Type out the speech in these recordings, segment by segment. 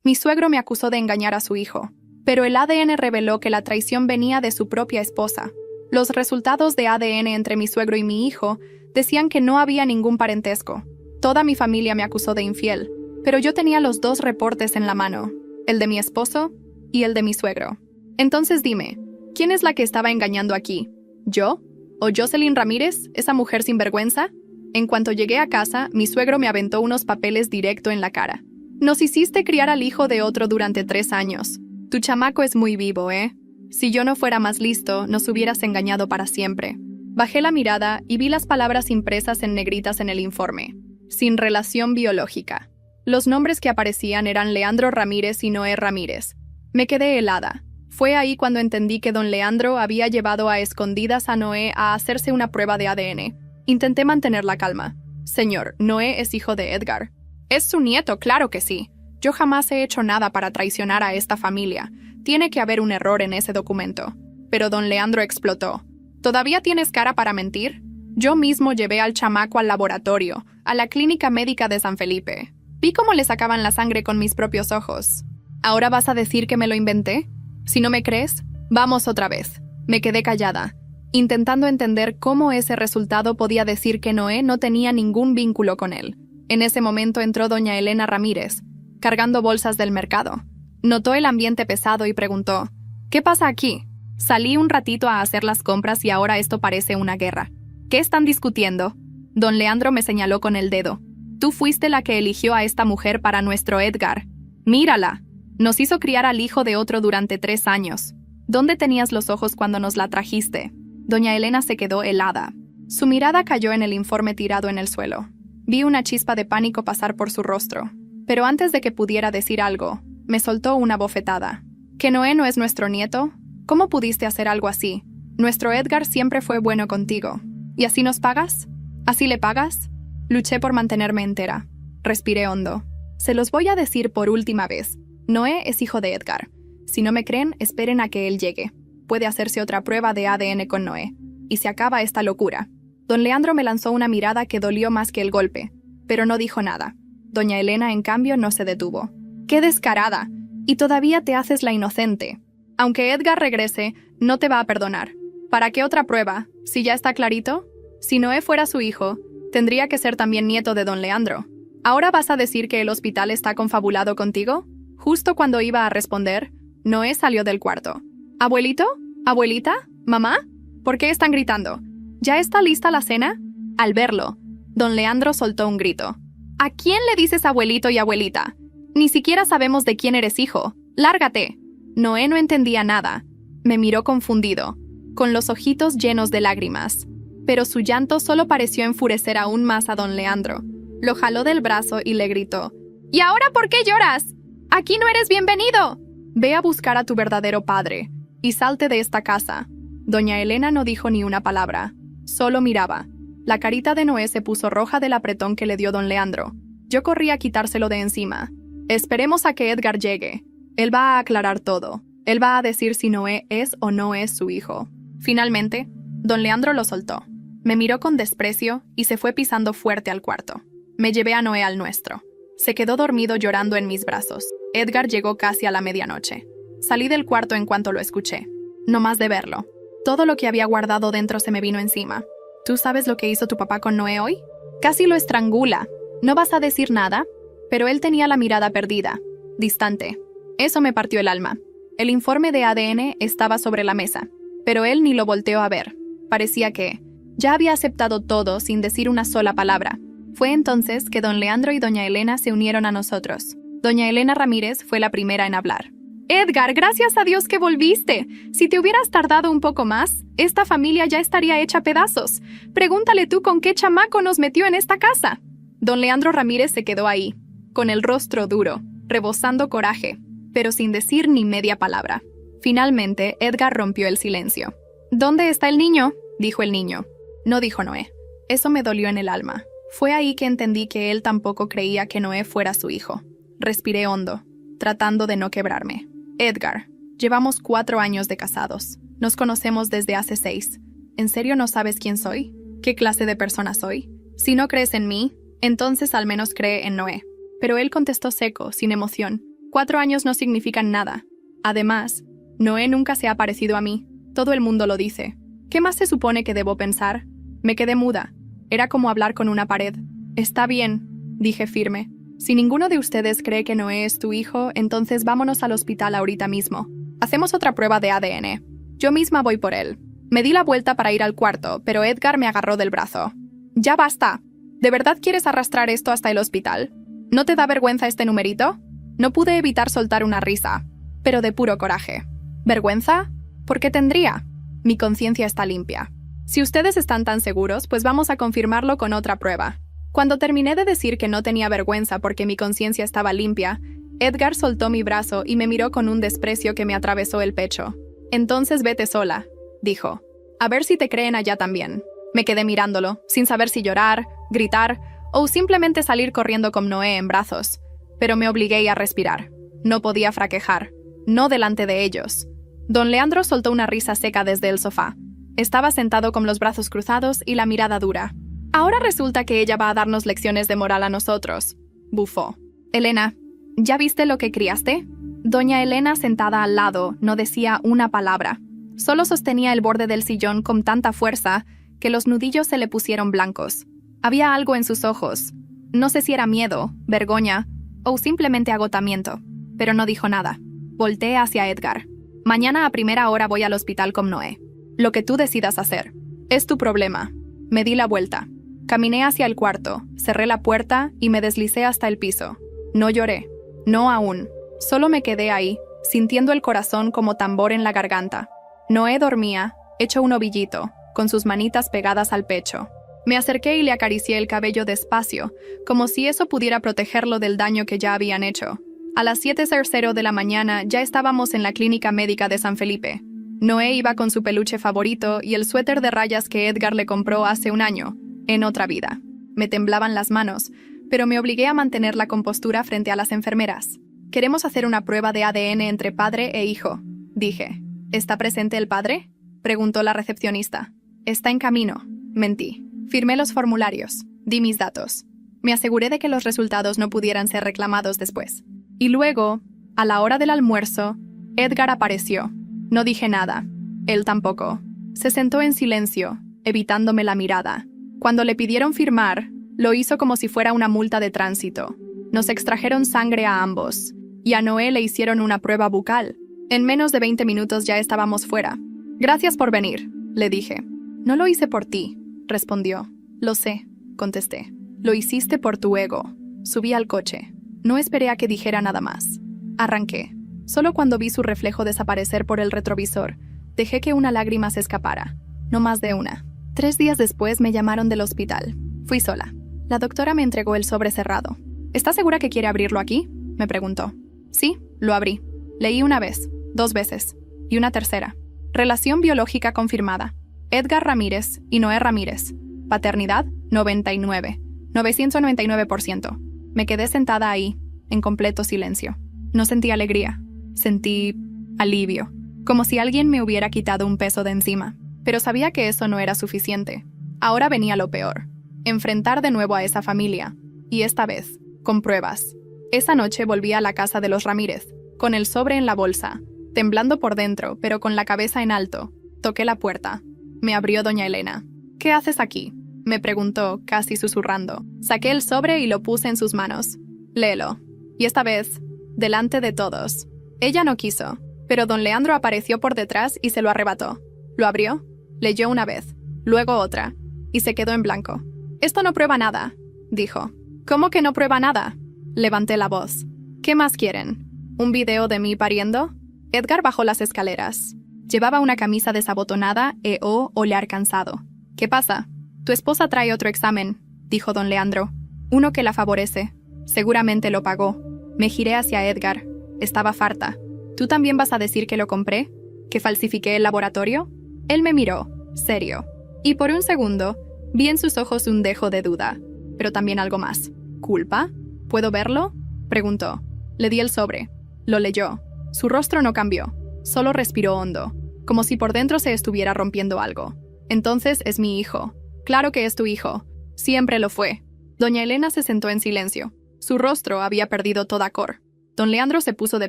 Mi suegro me acusó de engañar a su hijo, pero el ADN reveló que la traición venía de su propia esposa. Los resultados de ADN entre mi suegro y mi hijo decían que no había ningún parentesco. Toda mi familia me acusó de infiel, pero yo tenía los dos reportes en la mano, el de mi esposo y el de mi suegro. Entonces dime, ¿quién es la que estaba engañando aquí? ¿Yo? ¿O Jocelyn Ramírez, esa mujer sinvergüenza? En cuanto llegué a casa, mi suegro me aventó unos papeles directo en la cara. Nos hiciste criar al hijo de otro durante 3 años. Tu chamaco es muy vivo, ¿eh? Si yo no fuera más listo, nos hubieras engañado para siempre. Bajé la mirada y vi las palabras impresas en negritas en el informe. Sin relación biológica. Los nombres que aparecían eran Leandro Ramírez y Noé Ramírez. Me quedé helada. Fue ahí cuando entendí que don Leandro había llevado a escondidas a Noé a hacerse una prueba de ADN. Intenté mantener la calma. Señor, Noé es hijo de Edgar. Es su nieto, claro que sí. Yo jamás he hecho nada para traicionar a esta familia. Tiene que haber un error en ese documento. Pero don Leandro explotó. ¿Todavía tienes cara para mentir? Yo mismo llevé al chamaco al laboratorio, a la clínica médica de San Felipe. Vi cómo le sacaban la sangre con mis propios ojos. ¿Ahora vas a decir que me lo inventé? Si no me crees, vamos otra vez. Me quedé callada, intentando entender cómo ese resultado podía decir que Noé no tenía ningún vínculo con él. En ese momento entró doña Elena Ramírez, cargando bolsas del mercado. Notó el ambiente pesado y preguntó, ¿qué pasa aquí? Salí un ratito a hacer las compras y ahora esto parece una guerra. ¿Qué están discutiendo? Don Leandro me señaló con el dedo. Tú fuiste la que eligió a esta mujer para nuestro Edgar. Mírala. Nos hizo criar al hijo de otro durante 3 años. ¿Dónde tenías los ojos cuando nos la trajiste? Doña Elena se quedó helada. Su mirada cayó en el informe tirado en el suelo. Vi una chispa de pánico pasar por su rostro. Pero antes de que pudiera decir algo, me soltó una bofetada. ¿Que Noé no es nuestro nieto? ¿Cómo pudiste hacer algo así? Nuestro Edgar siempre fue bueno contigo. ¿Y así nos pagas? ¿Así le pagas? Luché por mantenerme entera. Respiré hondo. Se los voy a decir por última vez. Noé es hijo de Edgar. Si no me creen, esperen a que él llegue. Puede hacerse otra prueba de ADN con Noé. Y se acaba esta locura. Don Leandro me lanzó una mirada que dolió más que el golpe, pero no dijo nada. Doña Elena, en cambio, no se detuvo. ¡Qué descarada! Y todavía te haces la inocente. Aunque Edgar regrese, no te va a perdonar. ¿Para qué otra prueba? Si ya está clarito. Si Noé fuera su hijo, tendría que ser también nieto de don Leandro. ¿Ahora vas a decir que el hospital está confabulado contigo? Justo cuando iba a responder, Noé salió del cuarto. ¿Abuelito? ¿Abuelita? ¿Mamá? ¿Por qué están gritando? ¿Ya está lista la cena? Al verlo, don Leandro soltó un grito. ¿A quién le dices abuelito y abuelita? Ni siquiera sabemos de quién eres hijo. ¡Lárgate! Noé no entendía nada. Me miró confundido, con los ojitos llenos de lágrimas. Pero su llanto solo pareció enfurecer aún más a don Leandro. Lo jaló del brazo y le gritó. ¿Y ahora por qué lloras? ¡Aquí no eres bienvenido! Ve a buscar a tu verdadero padre y salte de esta casa. Doña Elena no dijo ni una palabra. Solo miraba. La carita de Noé se puso roja del apretón que le dio don Leandro. Yo corrí a quitárselo de encima. Esperemos a que Edgar llegue. Él va a aclarar todo. Él va a decir si Noé es o no es su hijo. Finalmente, don Leandro lo soltó. Me miró con desprecio y se fue pisando fuerte al cuarto. Me llevé a Noé al nuestro. Se quedó dormido llorando en mis brazos. Edgar llegó casi a la medianoche. Salí del cuarto en cuanto lo escuché. No más de verlo. Todo lo que había guardado dentro se me vino encima. ¿Tú sabes lo que hizo tu papá con Noé hoy? Casi lo estrangula. ¿No vas a decir nada? Pero él tenía la mirada perdida, distante. Eso me partió el alma. El informe de ADN estaba sobre la mesa, pero él ni lo volteó a ver. Parecía que ya había aceptado todo sin decir una sola palabra. Fue entonces que don Leandro y doña Elena se unieron a nosotros. Doña Elena Ramírez fue la primera en hablar. Edgar, gracias a Dios que volviste. Si te hubieras tardado un poco más, esta familia ya estaría hecha pedazos. Pregúntale tú con qué chamaco nos metió en esta casa. Don Leandro Ramírez se quedó ahí, con el rostro duro, rebosando coraje, pero sin decir ni media palabra. Finalmente, Edgar rompió el silencio. ¿Dónde está el niño?, dijo el niño. No dijo Noé. Eso me dolió en el alma. Fue ahí que entendí que él tampoco creía que Noé fuera su hijo. Respiré hondo, tratando de no quebrarme. Edgar, llevamos 4 años de casados. Nos conocemos desde hace 6. ¿En serio no sabes quién soy? ¿Qué clase de persona soy? Si no crees en mí, entonces al menos cree en Noé. Pero él contestó seco, sin emoción. 4 años no significan nada. Además, Noé nunca se ha parecido a mí. Todo el mundo lo dice. ¿Qué más se supone que debo pensar? Me quedé muda. Era como hablar con una pared. Está bien, dije firme. Si ninguno de ustedes cree que Noé es tu hijo, entonces vámonos al hospital ahorita mismo. Hacemos otra prueba de ADN. Yo misma voy por él. Me di la vuelta para ir al cuarto, pero Edgar me agarró del brazo. Ya basta. ¿De verdad quieres arrastrar esto hasta el hospital? ¿No te da vergüenza este numerito? No pude evitar soltar una risa, pero de puro coraje. ¿Vergüenza? ¿Por qué tendría? Mi conciencia está limpia. Si ustedes están tan seguros, pues vamos a confirmarlo con otra prueba. Cuando terminé de decir que no tenía vergüenza porque mi conciencia estaba limpia, Edgar soltó mi brazo y me miró con un desprecio que me atravesó el pecho. Entonces vete sola, dijo. A ver si te creen allá también. Me quedé mirándolo, sin saber si llorar, gritar o simplemente salir corriendo con Noé en brazos. Pero me obligué a respirar. No podía fraquejar. No delante de ellos. Don Leandro soltó una risa seca desde el sofá. Estaba sentado con los brazos cruzados y la mirada dura. Ahora resulta que ella va a darnos lecciones de moral a nosotros, bufó. Elena, ¿ya viste lo que criaste? Doña Elena, sentada al lado, no decía una palabra. Solo sostenía el borde del sillón con tanta fuerza que los nudillos se le pusieron blancos. Había algo en sus ojos. No sé si era miedo, vergüenza o simplemente agotamiento, pero no dijo nada. Volteé hacia Edgar. Mañana a primera hora voy al hospital con Noé. Lo que tú decidas hacer. Es tu problema. Me di la vuelta. Caminé hacia el cuarto, cerré la puerta y me deslicé hasta el piso. No lloré. No aún. Solo me quedé ahí, sintiendo el corazón como tambor en la garganta. Noé dormía, hecho un ovillito, con sus manitas pegadas al pecho. Me acerqué y le acaricié el cabello despacio, como si eso pudiera protegerlo del daño que ya habían hecho. A las 7:00 de la mañana ya estábamos en la clínica médica de San Felipe. Noé iba con su peluche favorito y el suéter de rayas que Edgar le compró hace un año, en otra vida. Me temblaban las manos, pero me obligué a mantener la compostura frente a las enfermeras. Queremos hacer una prueba de ADN entre padre e hijo, dije. ¿Está presente el padre?, preguntó la recepcionista. Está en camino, mentí. Firmé los formularios, di mis datos. Me aseguré de que los resultados no pudieran ser reclamados después. Y luego, a la hora del almuerzo, Edgar apareció. No dije nada. Él tampoco. Se sentó en silencio, evitándome la mirada. Cuando le pidieron firmar, lo hizo como si fuera una multa de tránsito. Nos extrajeron sangre a ambos, y a Noé le hicieron una prueba bucal. En menos de 20 minutos ya estábamos fuera. Gracias por venir, le dije. No lo hice por ti, respondió. Lo sé, contesté. Lo hiciste por tu ego. Subí al coche. No esperé a que dijera nada más. Arranqué. Solo cuando vi su reflejo desaparecer por el retrovisor, dejé que una lágrima se escapara. No más de una. 3 días después me llamaron del hospital. Fui sola. La doctora me entregó el sobre cerrado. ¿Estás segura que quiere abrirlo aquí?, me preguntó. Sí, lo abrí. Leí una vez, 2 veces, y una tercera. Relación biológica confirmada. Edgar Ramírez y Noé Ramírez. Paternidad, 999%. Me quedé sentada ahí, en completo silencio. No sentí alegría. Sentí alivio. Como si alguien me hubiera quitado un peso de encima. Pero sabía que eso no era suficiente. Ahora venía lo peor. Enfrentar de nuevo a esa familia. Y esta vez, con pruebas. Esa noche volví a la casa de los Ramírez, con el sobre en la bolsa, temblando por dentro, pero con la cabeza en alto. Toqué la puerta. Me abrió doña Elena. ¿Qué haces aquí?, me preguntó, casi susurrando. Saqué el sobre y lo puse en sus manos. Léelo. Y esta vez, delante de todos. Ella no quiso, pero don Leandro apareció por detrás y se lo arrebató. Lo abrió, leyó una vez, luego otra, y se quedó en blanco. Esto no prueba nada, dijo. ¿Cómo que no prueba nada?, levanté la voz. ¿Qué más quieren? ¿Un video de mí pariendo? Edgar bajó las escaleras. Llevaba una camisa desabotonada e olor cansado. ¿Qué pasa? Tu esposa trae otro examen, dijo don Leandro. Uno que la favorece. Seguramente lo pagó. Me giré hacia Edgar. Estaba farta. ¿Tú también vas a decir que lo compré? ¿Que falsifiqué el laboratorio? Él me miró, serio. Y por un segundo, vi en sus ojos un dejo de duda. Pero también algo más. ¿Culpa? ¿Puedo verlo?, preguntó. Le di el sobre. Lo leyó. Su rostro no cambió. Solo respiró hondo, como si por dentro se estuviera rompiendo algo. Entonces es mi hijo. Claro que es tu hijo. Siempre lo fue. Doña Elena se sentó en silencio. Su rostro había perdido toda cor. Don Leandro se puso de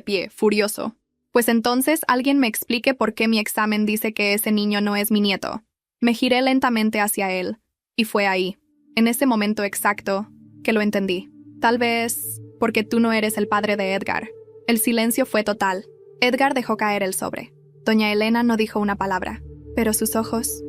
pie, furioso. Pues entonces alguien me explique por qué mi examen dice que ese niño no es mi nieto. Me giré lentamente hacia él, y fue ahí, en ese momento exacto, que lo entendí. Tal vez porque tú no eres el padre de Edgar. El silencio fue total. Edgar dejó caer el sobre. Doña Elena no dijo una palabra, pero sus ojos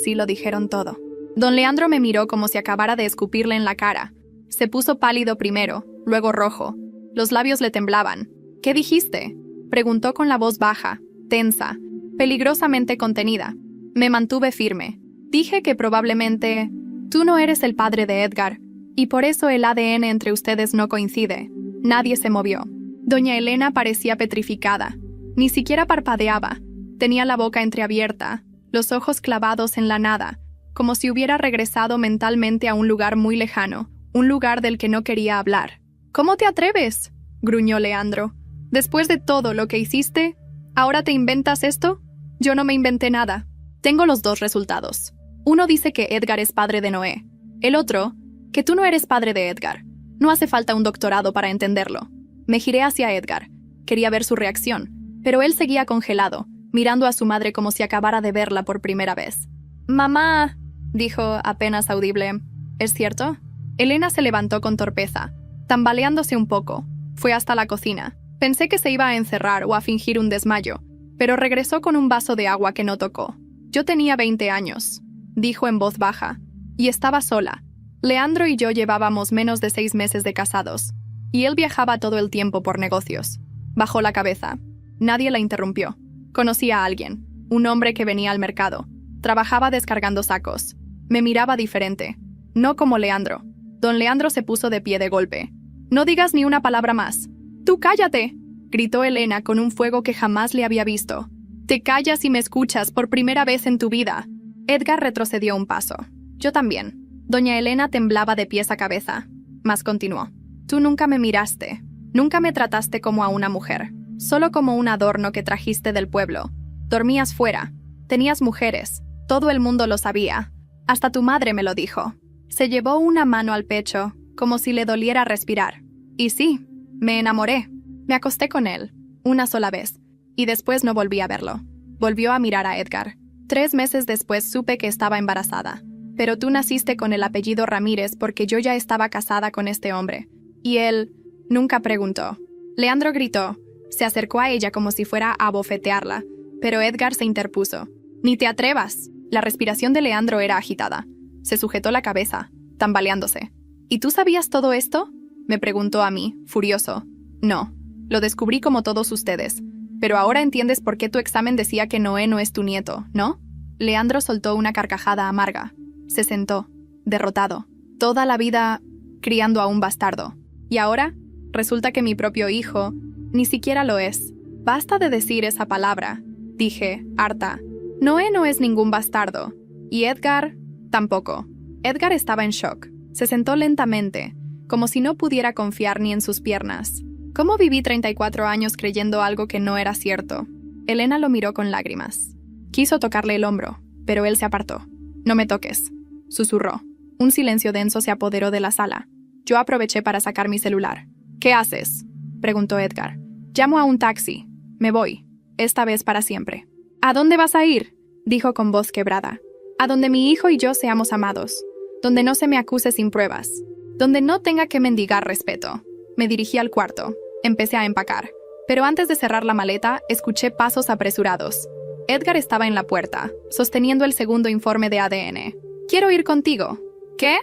sí lo dijeron todo. Don Leandro me miró como si acabara de escupirle en la cara. Se puso pálido primero, luego rojo. Los labios le temblaban. ¿Qué dijiste?, preguntó con la voz baja, tensa, peligrosamente contenida. Me mantuve firme. Dije que probablemente tú no eres el padre de Edgar, y por eso el ADN entre ustedes no coincide. Nadie se movió. Doña Elena parecía petrificada. Ni siquiera parpadeaba. Tenía la boca entreabierta, los ojos clavados en la nada, como si hubiera regresado mentalmente a un lugar muy lejano, un lugar del que no quería hablar. ¿Cómo te atreves?, gruñó Leandro. Después de todo lo que hiciste, ¿ahora te inventas esto? Yo no me inventé nada. Tengo los dos resultados. Uno dice que Edgar es padre de Noé. El otro, que tú no eres padre de Edgar. No hace falta un doctorado para entenderlo. Me giré hacia Edgar. Quería ver su reacción, pero él seguía congelado, mirando a su madre como si acabara de verla por primera vez. «Mamá», dijo apenas audible. «¿Es cierto?». Elena se levantó con torpeza, tambaleándose un poco. Fue hasta la cocina. Pensé que se iba a encerrar o a fingir un desmayo, pero regresó con un vaso de agua que no tocó. Yo tenía 20 años, dijo en voz baja, y estaba sola. Leandro y yo llevábamos menos de 6 meses de casados, y él viajaba todo el tiempo por negocios. Bajó la cabeza. Nadie la interrumpió. Conocí a alguien, un hombre que venía al mercado. Trabajaba descargando sacos. Me miraba diferente, no como Leandro. Don Leandro se puso de pie de golpe. «No digas ni una palabra más». «¡Tú cállate!», gritó Elena con un fuego que jamás le había visto. «Te callas y me escuchas por primera vez en tu vida». Edgar retrocedió un paso. Yo también. Doña Elena temblaba de pies a cabeza, mas continuó. «Tú nunca me miraste. Nunca me trataste como a una mujer. Solo como un adorno que trajiste del pueblo. Dormías fuera. Tenías mujeres. Todo el mundo lo sabía. Hasta tu madre me lo dijo». Se llevó una mano al pecho, como si le doliera respirar. Y sí, me enamoré. Me acosté con él, una sola vez, y después no volví a verlo. Volvió a mirar a Edgar. 3 meses después supe que estaba embarazada. Pero tú naciste con el apellido Ramírez porque yo ya estaba casada con este hombre. Y él nunca preguntó. Leandro gritó. Se acercó a ella como si fuera a abofetearla, pero Edgar se interpuso. «Ni te atrevas». La respiración de Leandro era agitada. Se sujetó la cabeza, tambaleándose. «¿Y tú sabías todo esto?», me preguntó a mí, furioso. «No, lo descubrí como todos ustedes. Pero ahora entiendes por qué tu examen decía que Noé no es tu nieto, ¿no?». Leandro soltó una carcajada amarga. Se sentó, derrotado. Toda la vida criando a un bastardo. Y ahora, resulta que mi propio hijo ni siquiera lo es. «Basta de decir esa palabra», dije, harta. «Noé no es ningún bastardo. Y Edgar tampoco». Edgar estaba en shock. Se sentó lentamente, como si no pudiera confiar ni en sus piernas. ¿Cómo viví 34 años creyendo algo que no era cierto? Elena lo miró con lágrimas. Quiso tocarle el hombro, pero él se apartó. «No me toques», susurró. Un silencio denso se apoderó de la sala. Yo aproveché para sacar mi celular. «¿Qué haces?», preguntó Edgar. «Llamo a un taxi. Me voy. Esta vez para siempre». «¿A dónde vas a ir?», dijo con voz quebrada. «A donde mi hijo y yo seamos amados. Donde no se me acuse sin pruebas. Donde no tenga que mendigar respeto». Me dirigí al cuarto. Empecé a empacar. Pero antes de cerrar la maleta, escuché pasos apresurados. Edgar estaba en la puerta, sosteniendo el segundo informe de ADN. «Quiero ir contigo». «¿Qué?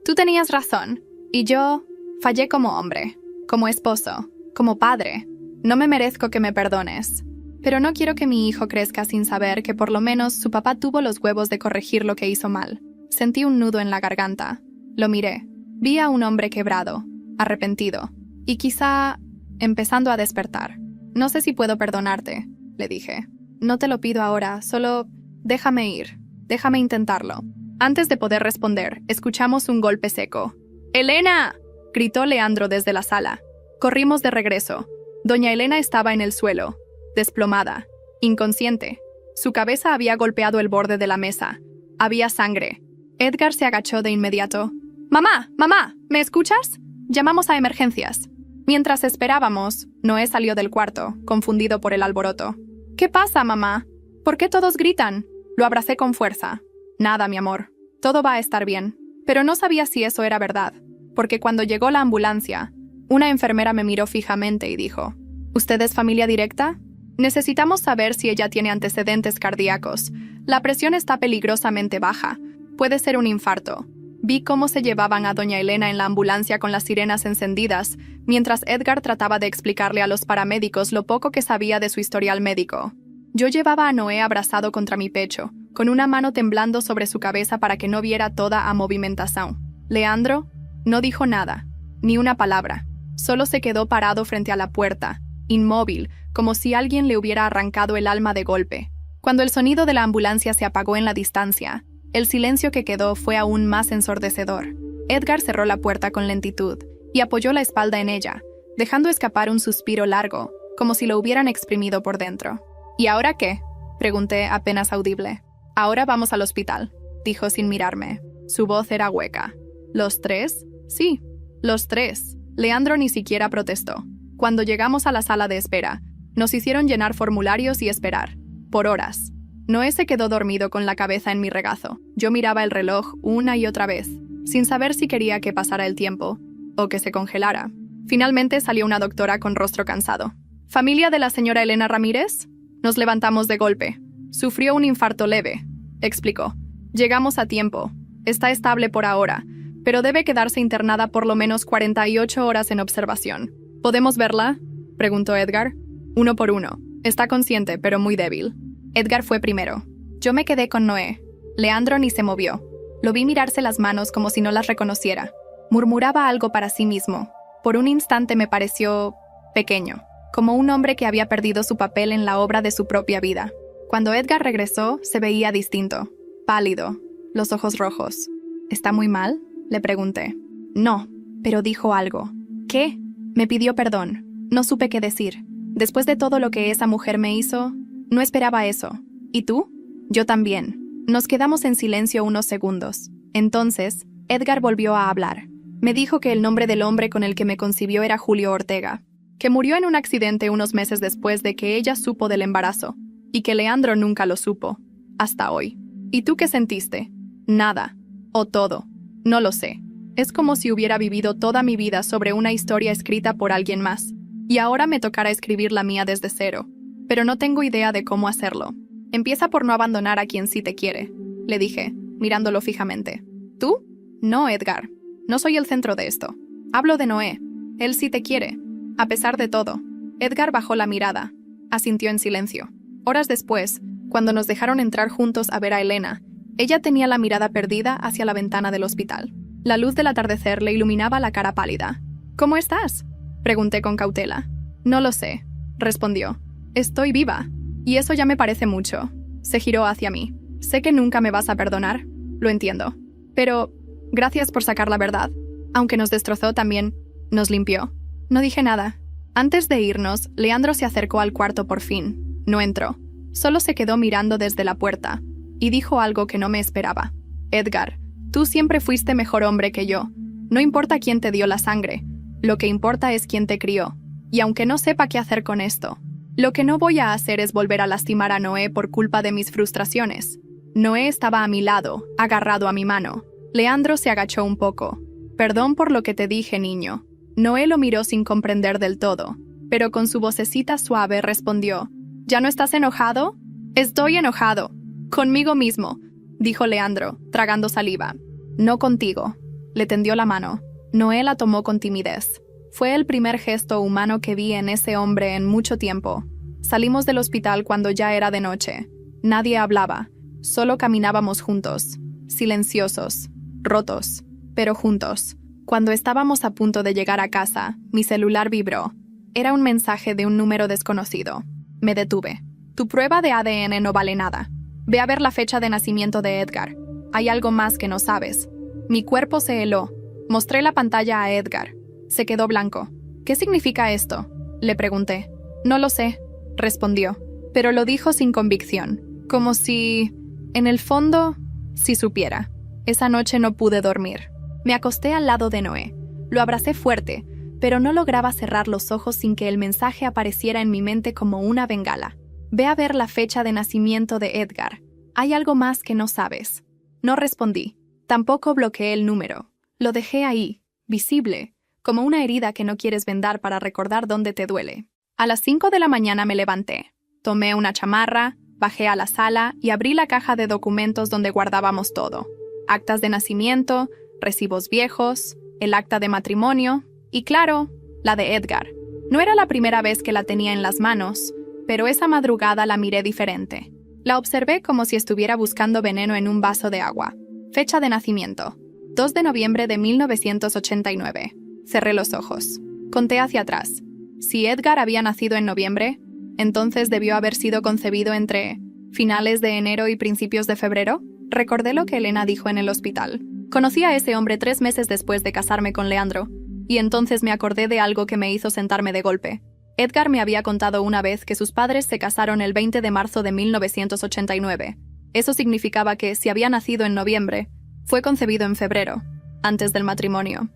Tú tenías razón. Y yo fallé como hombre, como esposo, como padre. No me merezco que me perdones. Pero no quiero que mi hijo crezca sin saber que por lo menos su papá tuvo los huevos de corregir lo que hizo mal». Sentí un nudo en la garganta. Lo miré. Vi a un hombre quebrado, arrepentido, y quizá empezando a despertar. «No sé si puedo perdonarte», le dije. «No te lo pido ahora, solo déjame ir. Déjame intentarlo». Antes de poder responder, escuchamos un golpe seco. «¡Elena!», gritó Leandro desde la sala. Corrimos de regreso. Doña Elena estaba en el suelo, desplomada, inconsciente. Su cabeza había golpeado el borde de la mesa. Había sangre. Edgar se agachó de inmediato. «¡Mamá! ¡Mamá! ¿Me escuchas? Llamamos a emergencias». Mientras esperábamos, Noé salió del cuarto, confundido por el alboroto. ¿Qué pasa, mamá? ¿Por qué todos gritan? Lo abracé con fuerza. Nada, mi amor. Todo va a estar bien. Pero no sabía si eso era verdad, porque cuando llegó la ambulancia, una enfermera me miró fijamente y dijo, ¿usted es familia directa? Necesitamos saber si ella tiene antecedentes cardíacos. La presión está peligrosamente baja. Puede ser un infarto. Vi cómo se llevaban a doña Elena en la ambulancia con las sirenas encendidas, mientras Edgar trataba de explicarle a los paramédicos lo poco que sabía de su historial médico. Yo llevaba a Noé abrazado contra mi pecho, con una mano temblando sobre su cabeza para que no viera toda a movimentación. Leandro no dijo nada, ni una palabra. Solo se quedó parado frente a la puerta, inmóvil, como si alguien le hubiera arrancado el alma de golpe. Cuando el sonido de la ambulancia se apagó en la distancia, el silencio que quedó fue aún más ensordecedor. Edgar cerró la puerta con lentitud y apoyó la espalda en ella, dejando escapar un suspiro largo, como si lo hubieran exprimido por dentro. ¿Y ahora qué?, pregunté apenas audible. Ahora vamos al hospital, dijo sin mirarme. Su voz era hueca. ¿Los tres? Sí, los tres. Leandro ni siquiera protestó. Cuando llegamos a la sala de espera, nos hicieron llenar formularios y esperar, por horas. Noé se quedó dormido con la cabeza en mi regazo. Yo miraba el reloj una y otra vez, sin saber si quería que pasara el tiempo o que se congelara. Finalmente salió una doctora con rostro cansado. ¿Familia de la señora Elena Ramírez? Nos levantamos de golpe. Sufrió un infarto leve, explicó. Llegamos a tiempo. Está estable por ahora, pero debe quedarse internada por lo menos 48 horas en observación. ¿Podemos verla?, preguntó Edgar. Uno por uno. Está consciente, pero muy débil. Edgar fue primero. Yo me quedé con Noé. Leandro ni se movió. Lo vi mirarse las manos como si no las reconociera. Murmuraba algo para sí mismo. Por un instante me pareció pequeño, como un hombre que había perdido su papel en la obra de su propia vida. Cuando Edgar regresó, se veía distinto, pálido, los ojos rojos. ¿Está muy mal?, le pregunté. No, pero dijo algo. ¿Qué? Me pidió perdón. No supe qué decir. Después de todo lo que esa mujer me hizo, no esperaba eso. ¿Y tú? Yo también. Nos quedamos en silencio unos segundos. Entonces, Edgar volvió a hablar. Me dijo que el nombre del hombre con el que me concibió era Julio Ortega, que murió en un accidente unos meses después de que ella supo del embarazo, y que Leandro nunca lo supo, hasta hoy. ¿Y tú qué sentiste? Nada. O todo. No lo sé. Es como si hubiera vivido toda mi vida sobre una historia escrita por alguien más, y ahora me tocará escribir la mía desde cero. Pero no tengo idea de cómo hacerlo. Empieza por no abandonar a quien sí te quiere, le dije, mirándolo fijamente. ¿Tú? No, Edgar. No soy el centro de esto. Hablo de Noé. Él sí te quiere. A pesar de todo. Edgar bajó la mirada. Asintió en silencio. Horas después, cuando nos dejaron entrar juntos a ver a Elena, ella tenía la mirada perdida hacia la ventana del hospital. La luz del atardecer le iluminaba la cara pálida. ¿Cómo estás?, pregunté con cautela. No lo sé, respondió. Estoy viva. Y eso ya me parece mucho. Se giró hacia mí. Sé que nunca me vas a perdonar. Lo entiendo. Pero gracias por sacar la verdad. Aunque nos destrozó también, nos limpió. No dije nada. Antes de irnos, Leandro se acercó al cuarto por fin. No entró. Solo se quedó mirando desde la puerta. Y dijo algo que no me esperaba. Edgar, tú siempre fuiste mejor hombre que yo. No importa quién te dio la sangre. Lo que importa es quién te crió. Y aunque no sepa qué hacer con esto, lo que no voy a hacer es volver a lastimar a Noé por culpa de mis frustraciones. Noé estaba a mi lado, agarrado a mi mano. Leandro se agachó un poco. Perdón por lo que te dije, niño. Noé lo miró sin comprender del todo, pero con su vocecita suave respondió. ¿Ya no estás enojado? Estoy enojado. Conmigo mismo, dijo Leandro, tragando saliva. No contigo. Le tendió la mano. Noé la tomó con timidez. Fue el primer gesto humano que vi en ese hombre en mucho tiempo. Salimos del hospital cuando ya era de noche. Nadie hablaba. Solo caminábamos juntos, silenciosos, rotos, pero juntos. Cuando estábamos a punto de llegar a casa, mi celular vibró. Era un mensaje de un número desconocido. Me detuve. Tu prueba de ADN no vale nada. Ve a ver la fecha de nacimiento de Edgar. Hay algo más que no sabes. Mi cuerpo se heló. Mostré la pantalla a Edgar. Se quedó blanco. ¿Qué significa esto?, le pregunté. No lo sé, respondió, pero lo dijo sin convicción, como si, en el fondo, si supiera. Esa noche no pude dormir. Me acosté al lado de Noé. Lo abracé fuerte, pero no lograba cerrar los ojos sin que el mensaje apareciera en mi mente como una bengala. Ve a ver la fecha de nacimiento de Edgar. Hay algo más que no sabes. No respondí. Tampoco bloqueé el número. Lo dejé ahí, visible, como una herida que no quieres vendar para recordar dónde te duele. A las 5 de la mañana me levanté. Tomé una chamarra, bajé a la sala y abrí la caja de documentos donde guardábamos todo. Actas de nacimiento, recibos viejos, el acta de matrimonio y, claro, la de Edgar. No era la primera vez que la tenía en las manos, pero esa madrugada la miré diferente. La observé como si estuviera buscando veneno en un vaso de agua. Fecha de nacimiento: 2 de noviembre de 1989. Cerré los ojos. Conté hacia atrás. Si Edgar había nacido en noviembre, entonces debió haber sido concebido entre finales de enero y principios de febrero. Recordé lo que Elena dijo en el hospital. Conocí a ese hombre 3 meses después de casarme con Leandro, y entonces me acordé de algo que me hizo sentarme de golpe. Edgar me había contado una vez que sus padres se casaron el 20 de marzo de 1989. Eso significaba que, si había nacido en noviembre, fue concebido en febrero, antes del matrimonio.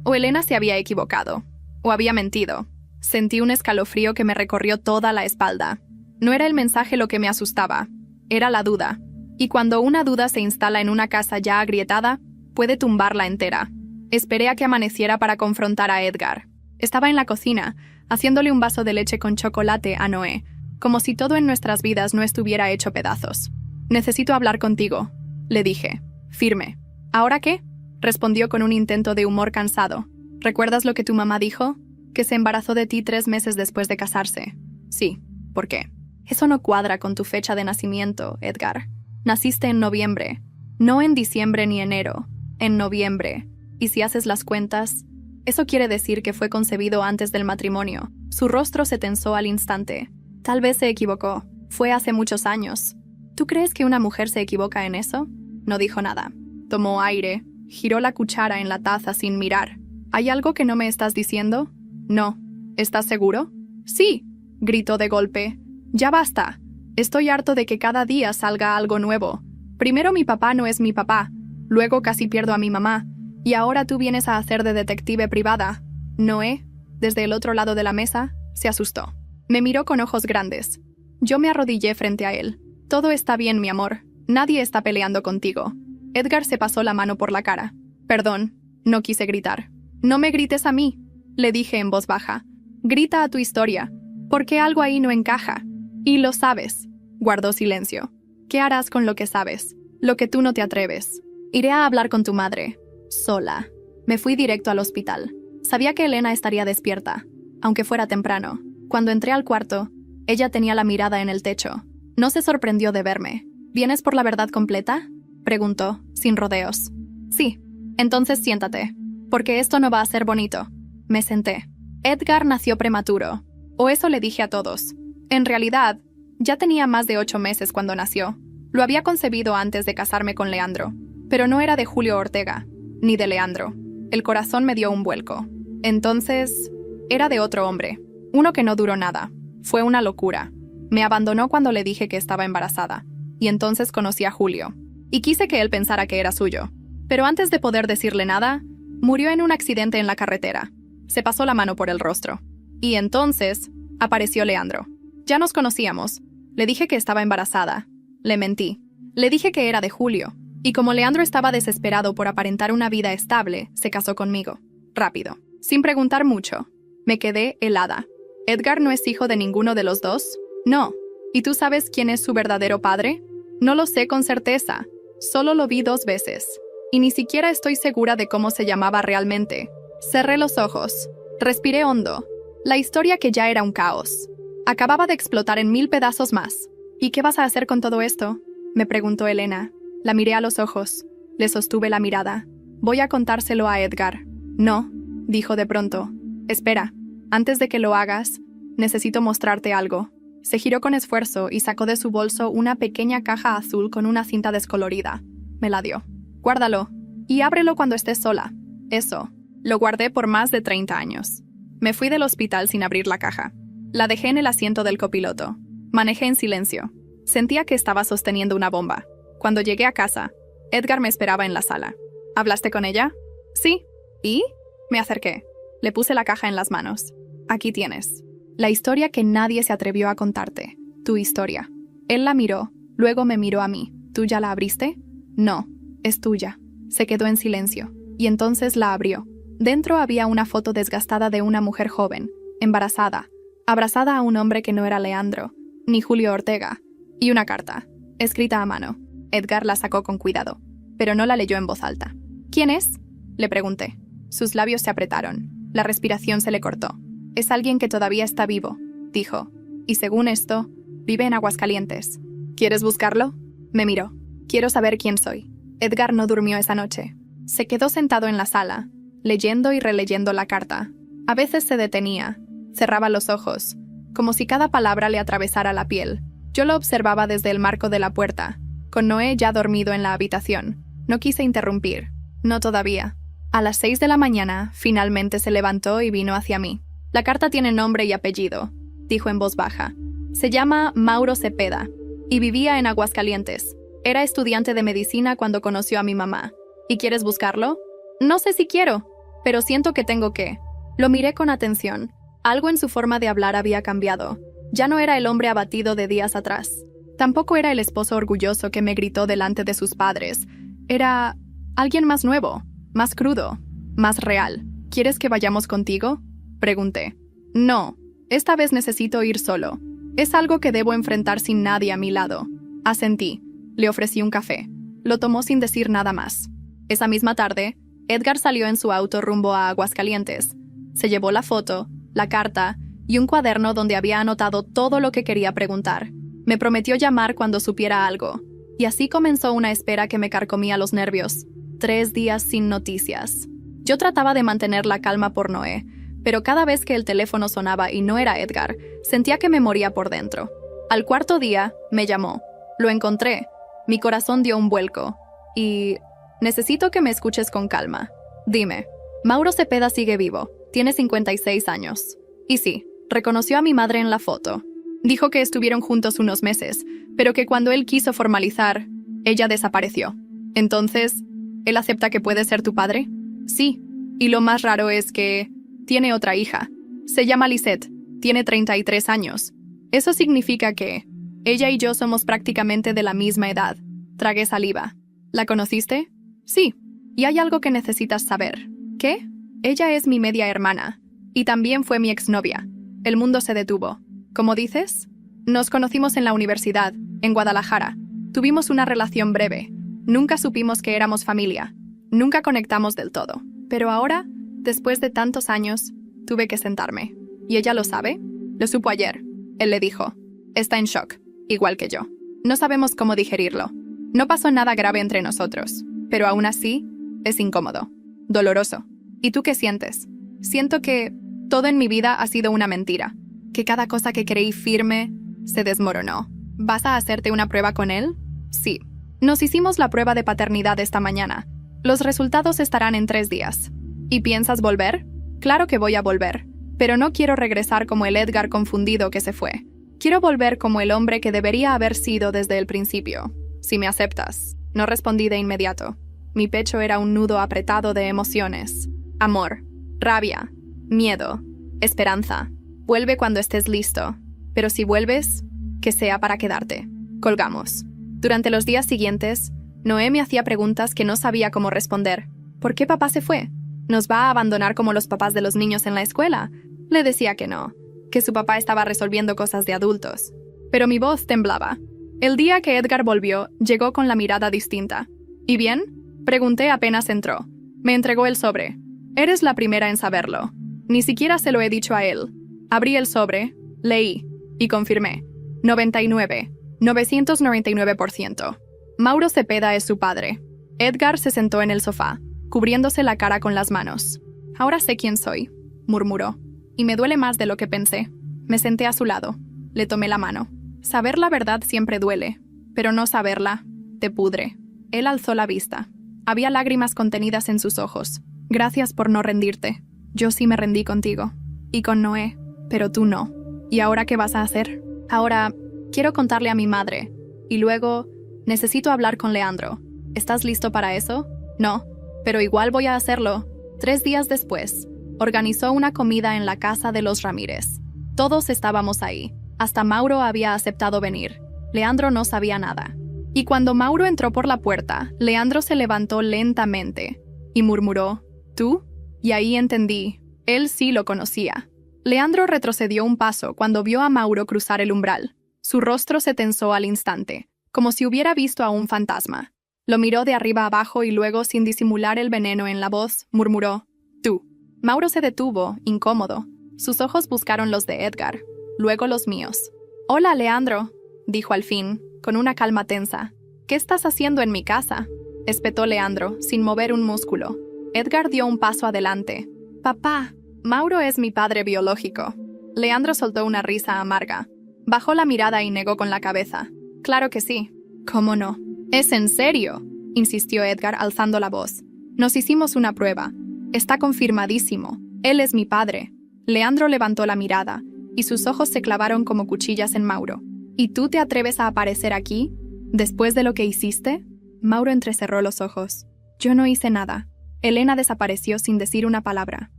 O Elena se había equivocado, o había mentido. Sentí un escalofrío que me recorrió toda la espalda. No era el mensaje lo que me asustaba, era la duda. Y cuando una duda se instala en una casa ya agrietada, puede tumbarla entera. Esperé a que amaneciera para confrontar a Edgar. Estaba en la cocina, haciéndole un vaso de leche con chocolate a Noé, como si todo en nuestras vidas no estuviera hecho pedazos. «Necesito hablar contigo», le dije, firme. «¿Ahora qué?», respondió con un intento de humor cansado. «¿Recuerdas lo que tu mamá dijo? Que se embarazó de ti 3 meses después de casarse». «Sí, ¿por qué?». «Eso no cuadra con tu fecha de nacimiento, Edgar. Naciste en noviembre, no en diciembre ni enero, en noviembre. Y si haces las cuentas, eso quiere decir que fue concebido antes del matrimonio». Su rostro se tensó al instante. Tal vez se equivocó. Fue hace muchos años. ¿Tú crees que una mujer se equivoca en eso? No dijo nada. Tomó aire, giró la cuchara en la taza sin mirar. ¿Hay algo que no me estás diciendo? No. ¿Estás seguro? Sí, gritó de golpe. Ya basta. Estoy harto de que cada día salga algo nuevo. Primero mi papá no es mi papá, luego casi pierdo a mi mamá, y ahora tú vienes a hacer de detective privada. Noé, desde el otro lado de la mesa, se asustó. Me miró con ojos grandes. Yo me arrodillé frente a él. «Todo está bien, mi amor. Nadie está peleando contigo». Edgar se pasó la mano por la cara. «Perdón», no quise gritar. «No me grites a mí», le dije en voz baja. «Grita a tu historia, porque algo ahí no encaja. Y lo sabes». Guardó silencio. «¿Qué harás con lo que sabes? Lo que tú no te atreves». «Iré a hablar con tu madre. Sola». Me fui directo al hospital. Sabía que Elena estaría despierta, aunque fuera temprano. Cuando entré al cuarto, ella tenía la mirada en el techo. No se sorprendió de verme. «¿Vienes por la verdad completa?», preguntó, sin rodeos. «Sí. Entonces siéntate, porque esto no va a ser bonito». Me senté. Edgar nació prematuro, o eso le dije a todos. En realidad, ya tenía más de 8 meses cuando nació. Lo había concebido antes de casarme con Leandro, pero no era de Julio Ortega, ni de Leandro. El corazón me dio un vuelco. Entonces, era de otro hombre, uno que no duró nada. Fue una locura. Me abandonó cuando le dije que estaba embarazada, y entonces conocí a Julio, y quise que él pensara que era suyo. Pero antes de poder decirle nada, murió en un accidente en la carretera. Se pasó la mano por el rostro. Y entonces, apareció Leandro. Ya nos conocíamos. Le dije que estaba embarazada. Le mentí. Le dije que era de Julio. Y como Leandro estaba desesperado por aparentar una vida estable, se casó conmigo. Rápido. Sin preguntar mucho. Me quedé helada. ¿Edgar no es hijo de ninguno de los dos? No. ¿Y tú sabes quién es su verdadero padre? No lo sé con certeza. Solo lo vi 2 veces. Y ni siquiera estoy segura de cómo se llamaba realmente. Cerré los ojos. Respiré hondo. La historia, que ya era un caos, acababa de explotar en 1000 pedazos más. ¿Y qué vas a hacer con todo esto?, me preguntó Elena. La miré a los ojos. Le sostuve la mirada. «Voy a contárselo a Edgar». «No», dijo de pronto. «Espera. Antes de que lo hagas, necesito mostrarte algo». Se giró con esfuerzo y sacó de su bolso una pequeña caja azul con una cinta descolorida. Me la dio. «Guárdalo. Y ábrelo cuando estés sola». Eso. Lo guardé por más de 30 años. Me fui del hospital sin abrir la caja. La dejé en el asiento del copiloto. Manejé en silencio. Sentía que estaba sosteniendo una bomba. Cuando llegué a casa, Edgar me esperaba en la sala. «¿Hablaste con ella?» «Sí». «¿Y?» Me acerqué. Le puse la caja en las manos. Aquí tienes. La historia que nadie se atrevió a contarte. Tu historia. Él la miró, luego me miró a mí. ¿Tú ya la abriste? No, es tuya. Se quedó en silencio, y entonces la abrió. Dentro había una foto desgastada de una mujer joven, embarazada, abrazada a un hombre que no era Leandro, ni Julio Ortega, y una carta, escrita a mano. Edgar la sacó con cuidado, pero no la leyó en voz alta. ¿Quién es?, le pregunté. Sus labios se apretaron. La respiración se le cortó. Es alguien que todavía está vivo, dijo. Y según esto, vive en Aguascalientes. ¿Quieres buscarlo? Me miró. Quiero saber quién soy. Edgar no durmió esa noche. Se quedó sentado en la sala, leyendo y releyendo la carta. A veces se detenía, cerraba los ojos, como si cada palabra le atravesara la piel. Yo lo observaba desde el marco de la puerta, con Noé ya dormido en la habitación. No quise interrumpir. No todavía. A las 6 de la mañana, finalmente se levantó y vino hacia mí. La carta tiene nombre y apellido, dijo en voz baja. Se llama Mauro Cepeda, y vivía en Aguascalientes. Era estudiante de medicina cuando conoció a mi mamá. ¿Y quieres buscarlo? No sé si quiero, pero siento que tengo que. Lo miré con atención. Algo en su forma de hablar había cambiado. Ya no era el hombre abatido de días atrás. Tampoco era el esposo orgulloso que me gritó delante de sus padres. Era alguien más nuevo, más crudo, más real. ¿Quieres que vayamos contigo?, pregunté. No, esta vez necesito ir solo. Es algo que debo enfrentar sin nadie a mi lado. Asentí. Le ofrecí un café. Lo tomó sin decir nada más. Esa misma tarde, Edgar salió en su auto rumbo a Aguascalientes. Se llevó la foto, la carta y un cuaderno donde había anotado todo lo que quería preguntar. Me prometió llamar cuando supiera algo. Y así comenzó una espera que me carcomía los nervios. 3 días sin noticias. Yo trataba de mantener la calma por Noé, pero cada vez que el teléfono sonaba y no era Edgar, sentía que me moría por dentro. Al 4.º día, me llamó. Lo encontré. Mi corazón dio un vuelco. Y necesito que me escuches con calma. Dime, Mauro Cepeda sigue vivo. Tiene 56 años. Y sí, reconoció a mi madre en la foto. Dijo que estuvieron juntos unos meses, pero que cuando él quiso formalizar, ella desapareció. Entonces, ¿él acepta que puede ser tu padre? Sí. Y lo más raro es que tiene otra hija. Se llama Lisette. Tiene 33 años. Eso significa que ella y yo somos prácticamente de la misma edad. Tragué saliva. ¿La conociste? Sí. Y hay algo que necesitas saber. ¿Qué? Ella es mi media hermana. Y también fue mi exnovia. El mundo se detuvo. ¿Cómo dices? Nos conocimos en la universidad, en Guadalajara. Tuvimos una relación breve. Nunca supimos que éramos familia. Nunca conectamos del todo. Pero ahora, después de tantos años, tuve que sentarme. ¿Y ella lo sabe? Lo supo ayer. Él le dijo. Está en shock, igual que yo. No sabemos cómo digerirlo. No pasó nada grave entre nosotros, pero aún así, es incómodo, doloroso. ¿Y tú qué sientes? Siento que todo en mi vida ha sido una mentira, que cada cosa que creí firme se desmoronó. ¿Vas a hacerte una prueba con él? Sí. Nos hicimos la prueba de paternidad esta mañana. Los resultados estarán en 3 días. ¿Y piensas volver? Claro que voy a volver, pero no quiero regresar como el Edgar confundido que se fue. Quiero volver como el hombre que debería haber sido desde el principio. Si me aceptas. No respondí de inmediato. Mi pecho era un nudo apretado de emociones. Amor, rabia, miedo, esperanza. Vuelve cuando estés listo. Pero si vuelves, que sea para quedarte. Colgamos. Durante los días siguientes, Noé me hacía preguntas que no sabía cómo responder. ¿Por qué papá se fue? ¿Nos va a abandonar como los papás de los niños en la escuela? Le decía que no, que su papá estaba resolviendo cosas de adultos. Pero mi voz temblaba. El día que Edgar volvió, llegó con la mirada distinta. ¿Y bien? Pregunté apenas entró. Me entregó el sobre. Eres la primera en saberlo. Ni siquiera se lo he dicho a él. Abrí el sobre, leí y confirmé. 999%. Mauro Cepeda es su padre. Edgar se sentó en el sofá, cubriéndose la cara con las manos. Ahora sé quién soy, murmuró. Y me duele más de lo que pensé. Me senté a su lado. Le tomé la mano. Saber la verdad siempre duele, pero no saberla te pudre. Él alzó la vista. Había lágrimas contenidas en sus ojos. Gracias por no rendirte. Yo sí me rendí contigo. Y con Noé, pero tú no. ¿Y ahora qué vas a hacer? Ahora, quiero contarle a mi madre. Y luego, necesito hablar con Leandro. ¿Estás listo para eso? No, pero igual voy a hacerlo. 3 días después, Organizó una comida en la casa de los Ramírez. Todos estábamos ahí. Hasta Mauro había aceptado venir. Leandro no sabía nada. Y cuando Mauro entró por la puerta, Leandro se levantó lentamente y murmuró, ¿tú? Y ahí entendí. Él sí lo conocía. Leandro retrocedió un paso cuando vio a Mauro cruzar el umbral. Su rostro se tensó al instante, como si hubiera visto a un fantasma. Lo miró de arriba abajo y luego, sin disimular el veneno en la voz, murmuró, «Tú». Mauro se detuvo, incómodo. Sus ojos buscaron los de Edgar, luego los míos. «Hola, Leandro», dijo al fin, con una calma tensa. «¿Qué estás haciendo en mi casa?», espetó Leandro, sin mover un músculo. Edgar dio un paso adelante. «Papá, Mauro es mi padre biológico». Leandro soltó una risa amarga. Bajó la mirada y negó con la cabeza. «Claro que sí». «¿Cómo no?» «¿Es en serio?», insistió Edgar alzando la voz. «Nos hicimos una prueba. Está confirmadísimo. Él es mi padre». Leandro levantó la mirada, y sus ojos se clavaron como cuchillas en Mauro. «¿Y tú te atreves a aparecer aquí? ¿Después de lo que hiciste?». Mauro entrecerró los ojos. «Yo no hice nada». Elena desapareció sin decir una palabra.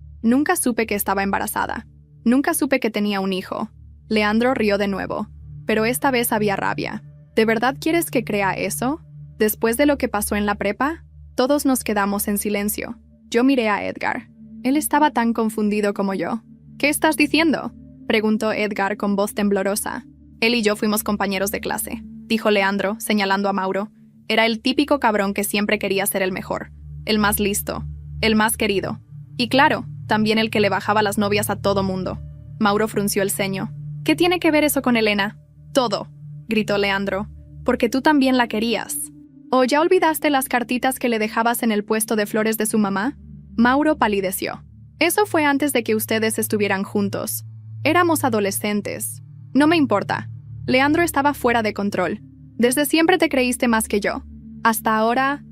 «Nunca supe que estaba embarazada. Nunca supe que tenía un hijo». Leandro rió de nuevo, pero esta vez había rabia. ¿De verdad quieres que crea eso? Después de lo que pasó en la prepa, todos nos quedamos en silencio. Yo miré a Edgar. Él estaba tan confundido como yo. «¿Qué estás diciendo?», preguntó Edgar con voz temblorosa. «Él y yo fuimos compañeros de clase», dijo Leandro, señalando a Mauro. «Era el típico cabrón que siempre quería ser el mejor, el más listo, el más querido. Y claro, también el que le bajaba las novias a todo mundo». Mauro frunció el ceño. «¿Qué tiene que ver eso con Elena?». «Todo», gritó Leandro, «porque tú también la querías». «¿O ya olvidaste las cartitas que le dejabas en el puesto de flores de su mamá?». Mauro palideció. «Eso fue antes de que ustedes estuvieran juntos. Éramos adolescentes. No me importa». Leandro estaba fuera de control. «Desde siempre te creíste más que yo. Hasta ahora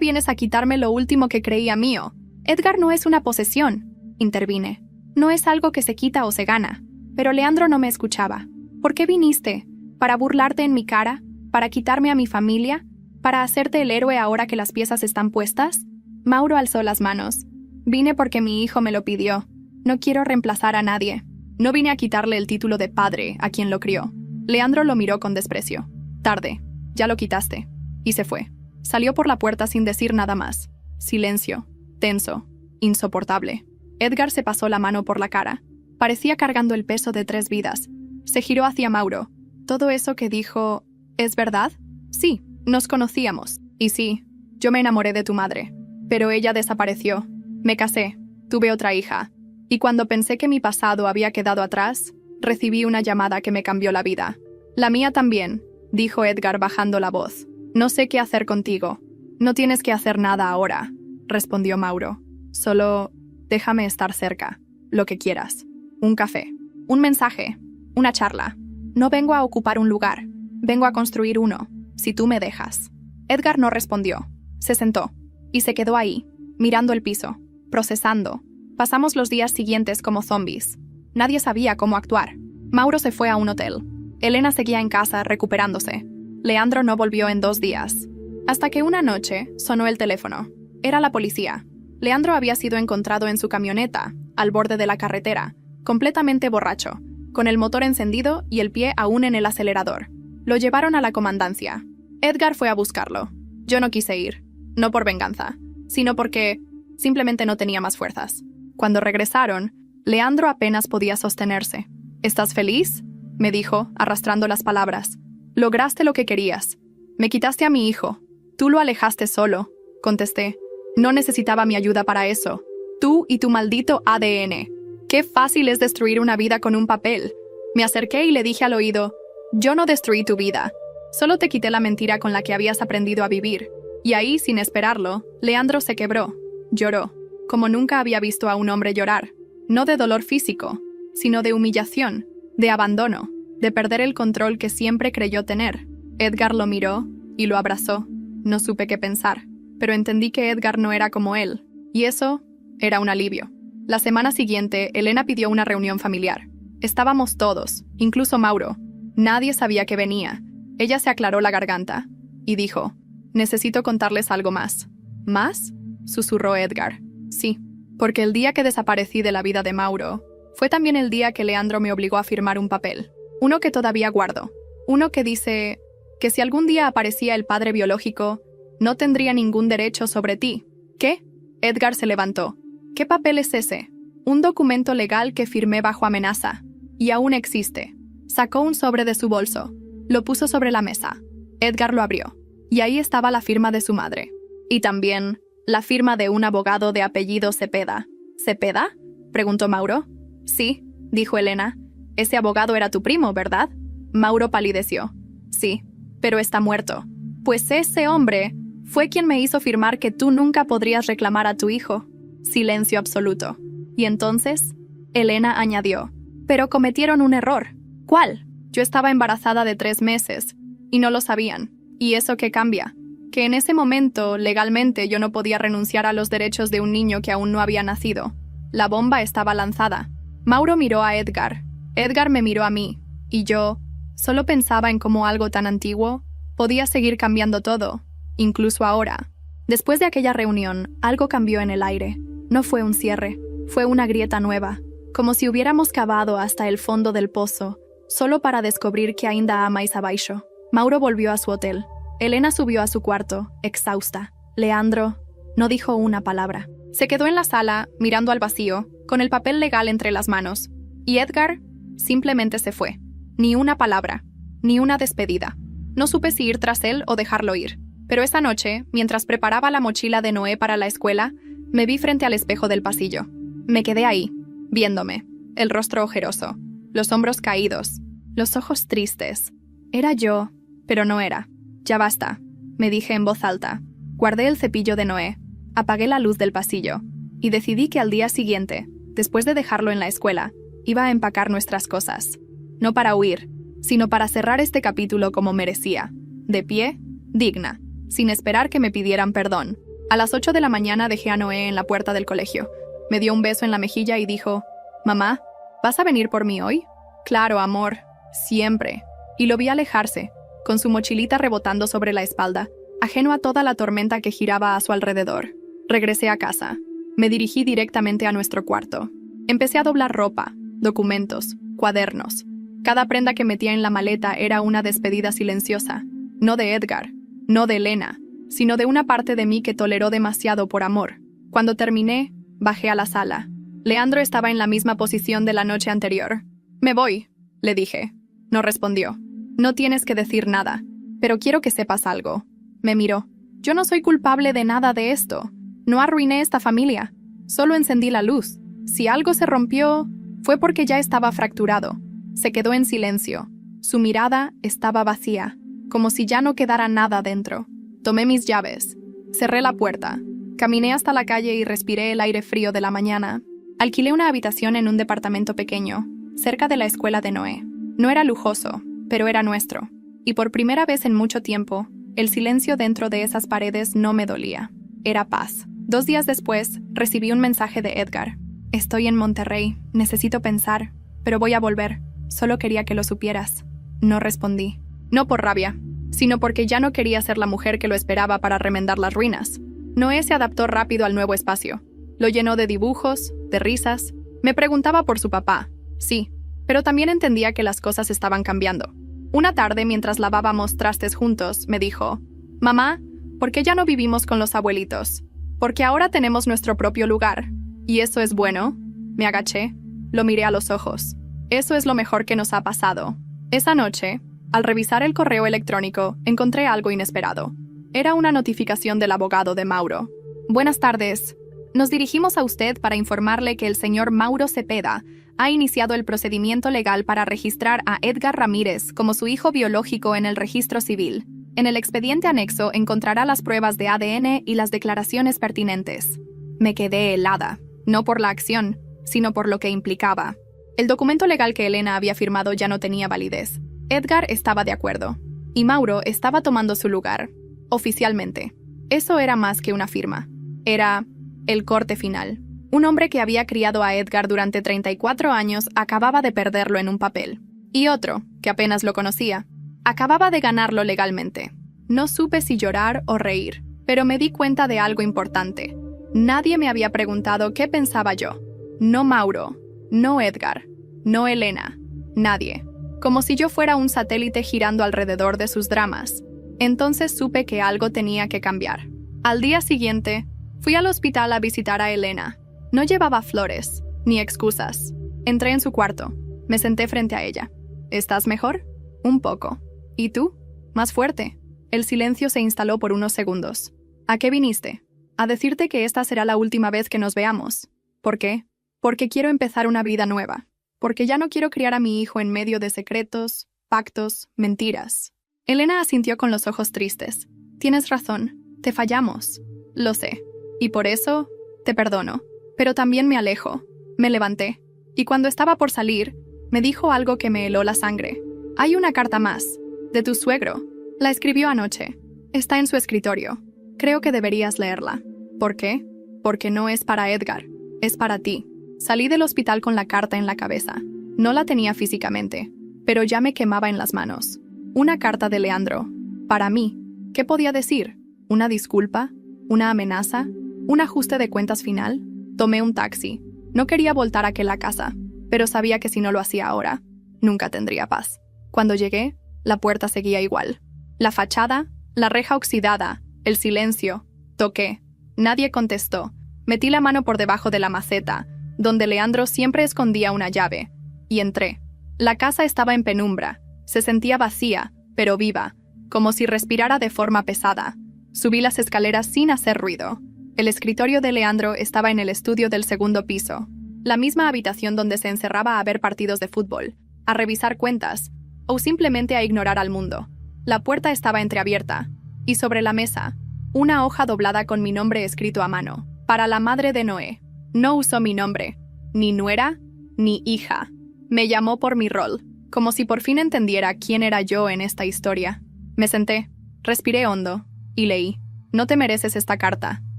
vienes a quitarme lo último que creía mío». «Edgar no es una posesión», intervine. «No es algo que se quita o se gana». Pero Leandro no me escuchaba. «¿Por qué viniste? ¿Para burlarte en mi cara? ¿Para quitarme a mi familia? ¿Para hacerte el héroe ahora que las piezas están puestas?». Mauro alzó las manos. «Vine porque mi hijo me lo pidió. No quiero reemplazar a nadie. No vine a quitarle el título de padre a quien lo crió». Leandro lo miró con desprecio. «Tarde. Ya lo quitaste». Y se fue. Salió por la puerta sin decir nada más. Silencio. Tenso. Insoportable. Edgar se pasó la mano por la cara. Parecía cargando el peso de 3 vidas. Se giró hacia Mauro. «¿Todo eso que dijo es verdad?». «Sí, nos conocíamos. Y sí, yo me enamoré de tu madre. Pero ella desapareció. Me casé. Tuve otra hija. Y cuando pensé que mi pasado había quedado atrás, recibí una llamada que me cambió la vida». «La mía también», dijo Edgar bajando la voz. «No sé qué hacer contigo». «No tienes que hacer nada ahora», respondió Mauro. «Solo déjame estar cerca. Lo que quieras. Un café. Un mensaje. Una charla. No vengo a ocupar un lugar. Vengo a construir uno, si tú me dejas». Edgar no respondió. Se sentó. Y se quedó ahí, mirando el piso, procesando. Pasamos los días siguientes como zombies. Nadie sabía cómo actuar. Mauro se fue a un hotel. Elena seguía en casa recuperándose. Leandro no volvió en 2 días. Hasta que una noche sonó el teléfono. Era la policía. Leandro había sido encontrado en su camioneta, al borde de la carretera, completamente borracho, con el motor encendido y el pie aún en el acelerador. Lo llevaron a la comandancia. Edgar fue a buscarlo. Yo no quise ir, no por venganza, sino porque simplemente no tenía más fuerzas. Cuando regresaron, Leandro apenas podía sostenerse. «¿Estás feliz?», me dijo, arrastrando las palabras. «Lograste lo que querías. Me quitaste a mi hijo. Tú lo alejaste solo», contesté. «No necesitaba mi ayuda para eso. Tú y tu maldito ADN. Qué fácil es destruir una vida con un papel». Me acerqué y le dije al oído, «Yo no destruí tu vida. Solo te quité la mentira con la que habías aprendido a vivir». Y ahí, sin esperarlo, Leandro se quebró. Lloró, como nunca había visto a un hombre llorar. No de dolor físico, sino de humillación, de abandono, de perder el control que siempre creyó tener. Edgar lo miró y lo abrazó. No supe qué pensar, pero entendí que Edgar no era como él, y eso era un alivio. La semana siguiente, Elena pidió una reunión familiar. Estábamos todos, incluso Mauro. Nadie sabía que venía. Ella se aclaró la garganta y dijo, «Necesito contarles algo más». «¿Más?», susurró Edgar. «Sí, porque el día que desaparecí de la vida de Mauro, fue también el día que Leandro me obligó a firmar un papel, uno que todavía guardo, uno que dice que si algún día aparecía el padre biológico, no tendría ningún derecho sobre ti. ¿Qué? Edgar se levantó. ¿Qué papel es ese? Un documento legal que firmé bajo amenaza. Y aún existe. Sacó un sobre de su bolso. Lo puso sobre la mesa. Edgar lo abrió. Y ahí estaba la firma de su madre. Y también la firma de un abogado de apellido Cepeda. ¿Cepeda? Preguntó Mauro. Sí, dijo Elena. Ese abogado era tu primo, ¿verdad? Mauro palideció. Sí, pero está muerto. Pues ese hombre fue quien me hizo firmar que tú nunca podrías reclamar a tu hijo. Silencio absoluto. Y entonces, Elena añadió, pero cometieron un error. ¿Cuál? Yo estaba embarazada de 3 meses, y no lo sabían. ¿Y eso qué cambia? Que en ese momento, legalmente, yo no podía renunciar a los derechos de un niño que aún no había nacido. La bomba estaba lanzada. Mauro miró a Edgar. Edgar me miró a mí, y yo solo pensaba en cómo algo tan antiguo podía seguir cambiando todo, incluso ahora. Después de aquella reunión, algo cambió en el aire. No fue un cierre, fue una grieta nueva, como si hubiéramos cavado hasta el fondo del pozo, solo para descubrir que ainda há mais abaixo. Mauro volvió a su hotel. Elena subió a su cuarto, exhausta. Leandro no dijo una palabra. Se quedó en la sala, mirando al vacío, con el papel legal entre las manos. Y Edgar simplemente se fue. Ni una palabra, ni una despedida. No supe si ir tras él o dejarlo ir. Pero esa noche, mientras preparaba la mochila de Noé para la escuela, me vi frente al espejo del pasillo. Me quedé ahí, viéndome, el rostro ojeroso, los hombros caídos, los ojos tristes. Era yo, pero no era. Ya basta, me dije en voz alta. Guardé el cepillo de Noé, apagué la luz del pasillo, y decidí que al día siguiente, después de dejarlo en la escuela, iba a empacar nuestras cosas. No para huir, sino para cerrar este capítulo como merecía, de pie, digna, sin esperar que me pidieran perdón. A las 8 de la mañana dejé a Noé en la puerta del colegio. Me dio un beso en la mejilla y dijo, «Mamá, ¿vas a venir por mí hoy?» «Claro, amor, siempre». Y lo vi alejarse, con su mochilita rebotando sobre la espalda, ajeno a toda la tormenta que giraba a su alrededor. Regresé a casa. Me dirigí directamente a nuestro cuarto. Empecé a doblar ropa, documentos, cuadernos. Cada prenda que metía en la maleta era una despedida silenciosa, no de Edgar, no de Elena, sino de una parte de mí que toleró demasiado por amor. Cuando terminé, bajé a la sala. Leandro estaba en la misma posición de la noche anterior. «Me voy», le dije. No respondió. «No tienes que decir nada, pero quiero que sepas algo». Me miró. «Yo no soy culpable de nada de esto. No arruiné esta familia. Solo encendí la luz. Si algo se rompió, fue porque ya estaba fracturado». Se quedó en silencio. Su mirada estaba vacía, como si ya no quedara nada dentro. Tomé mis llaves. Cerré la puerta. Caminé hasta la calle y respiré el aire frío de la mañana. Alquilé una habitación en un departamento pequeño, cerca de la escuela de Noé. No era lujoso, pero era nuestro. Y por primera vez en mucho tiempo, el silencio dentro de esas paredes no me dolía. Era paz. 2 días después, recibí un mensaje de Edgar. «Estoy en Monterrey. Necesito pensar, pero voy a volver. Solo quería que lo supieras». No respondí. No por rabia, sino porque ya no quería ser la mujer que lo esperaba para remendar las ruinas. Noé se adaptó rápido al nuevo espacio. Lo llenó de dibujos, de risas. Me preguntaba por su papá. Sí, pero también entendía que las cosas estaban cambiando. Una tarde, mientras lavábamos trastes juntos, me dijo, «Mamá, ¿por qué ya no vivimos con los abuelitos? Porque ahora tenemos nuestro propio lugar. ¿Y eso es bueno?» Me agaché. Lo miré a los ojos. «Eso es lo mejor que nos ha pasado». Esa noche, al revisar el correo electrónico, encontré algo inesperado. Era una notificación del abogado de Mauro. «Buenas tardes. Nos dirigimos a usted para informarle que el señor Mauro Cepeda ha iniciado el procedimiento legal para registrar a Edgar Ramírez como su hijo biológico en el registro civil. En el expediente anexo encontrará las pruebas de ADN y las declaraciones pertinentes». Me quedé helada, no por la acción, sino por lo que implicaba. El documento legal que Elena había firmado ya no tenía validez. Edgar estaba de acuerdo, y Mauro estaba tomando su lugar, oficialmente. Eso era más que una firma. Era el corte final. Un hombre que había criado a Edgar durante 34 años acababa de perderlo en un papel. Y otro, que apenas lo conocía, acababa de ganarlo legalmente. No supe si llorar o reír, pero me di cuenta de algo importante. Nadie me había preguntado qué pensaba yo. No Mauro, no Edgar, no Elena, nadie. Como si yo fuera un satélite girando alrededor de sus dramas. Entonces supe que algo tenía que cambiar. Al día siguiente, fui al hospital a visitar a Elena. No llevaba flores, ni excusas. Entré en su cuarto. Me senté frente a ella. ¿Estás mejor? Un poco. ¿Y tú? Más fuerte. El silencio se instaló por unos segundos. ¿A qué viniste? A decirte que esta será la última vez que nos veamos. ¿Por qué? Porque quiero empezar una vida nueva. Porque ya no quiero criar a mi hijo en medio de secretos, pactos, mentiras. Elena asintió con los ojos tristes. Tienes razón. Te fallamos. Lo sé. Y por eso, te perdono. Pero también me alejo. Me levanté. Y cuando estaba por salir, me dijo algo que me heló la sangre. Hay una carta más. De tu suegro. La escribió anoche. Está en su escritorio. Creo que deberías leerla. ¿Por qué? Porque no es para Edgar. Es para ti. Salí del hospital con la carta en la cabeza. No la tenía físicamente, pero ya me quemaba en las manos. Una carta de Leandro. Para mí. ¿Qué podía decir? ¿Una disculpa? ¿Una amenaza? ¿Un ajuste de cuentas final? Tomé un taxi. No quería voltar a aquella casa, pero sabía que si no lo hacía ahora, nunca tendría paz. Cuando llegué, la puerta seguía igual. La fachada, la reja oxidada, el silencio. Toqué. Nadie contestó. Metí la mano por debajo de la maceta, donde Leandro siempre escondía una llave, y entré. La casa estaba en penumbra. Se sentía vacía, pero viva, como si respirara de forma pesada. Subí las escaleras sin hacer ruido. El escritorio de Leandro estaba en el estudio del segundo piso, la misma habitación donde se encerraba a ver partidos de fútbol, a revisar cuentas, o simplemente a ignorar al mundo. La puerta estaba entreabierta, y sobre la mesa, una hoja doblada con mi nombre escrito a mano, para la madre de Noé. No usó mi nombre, ni nuera, ni hija. Me llamó por mi rol, como si por fin entendiera quién era yo en esta historia. Me senté, respiré hondo, y leí. No te mereces esta carta,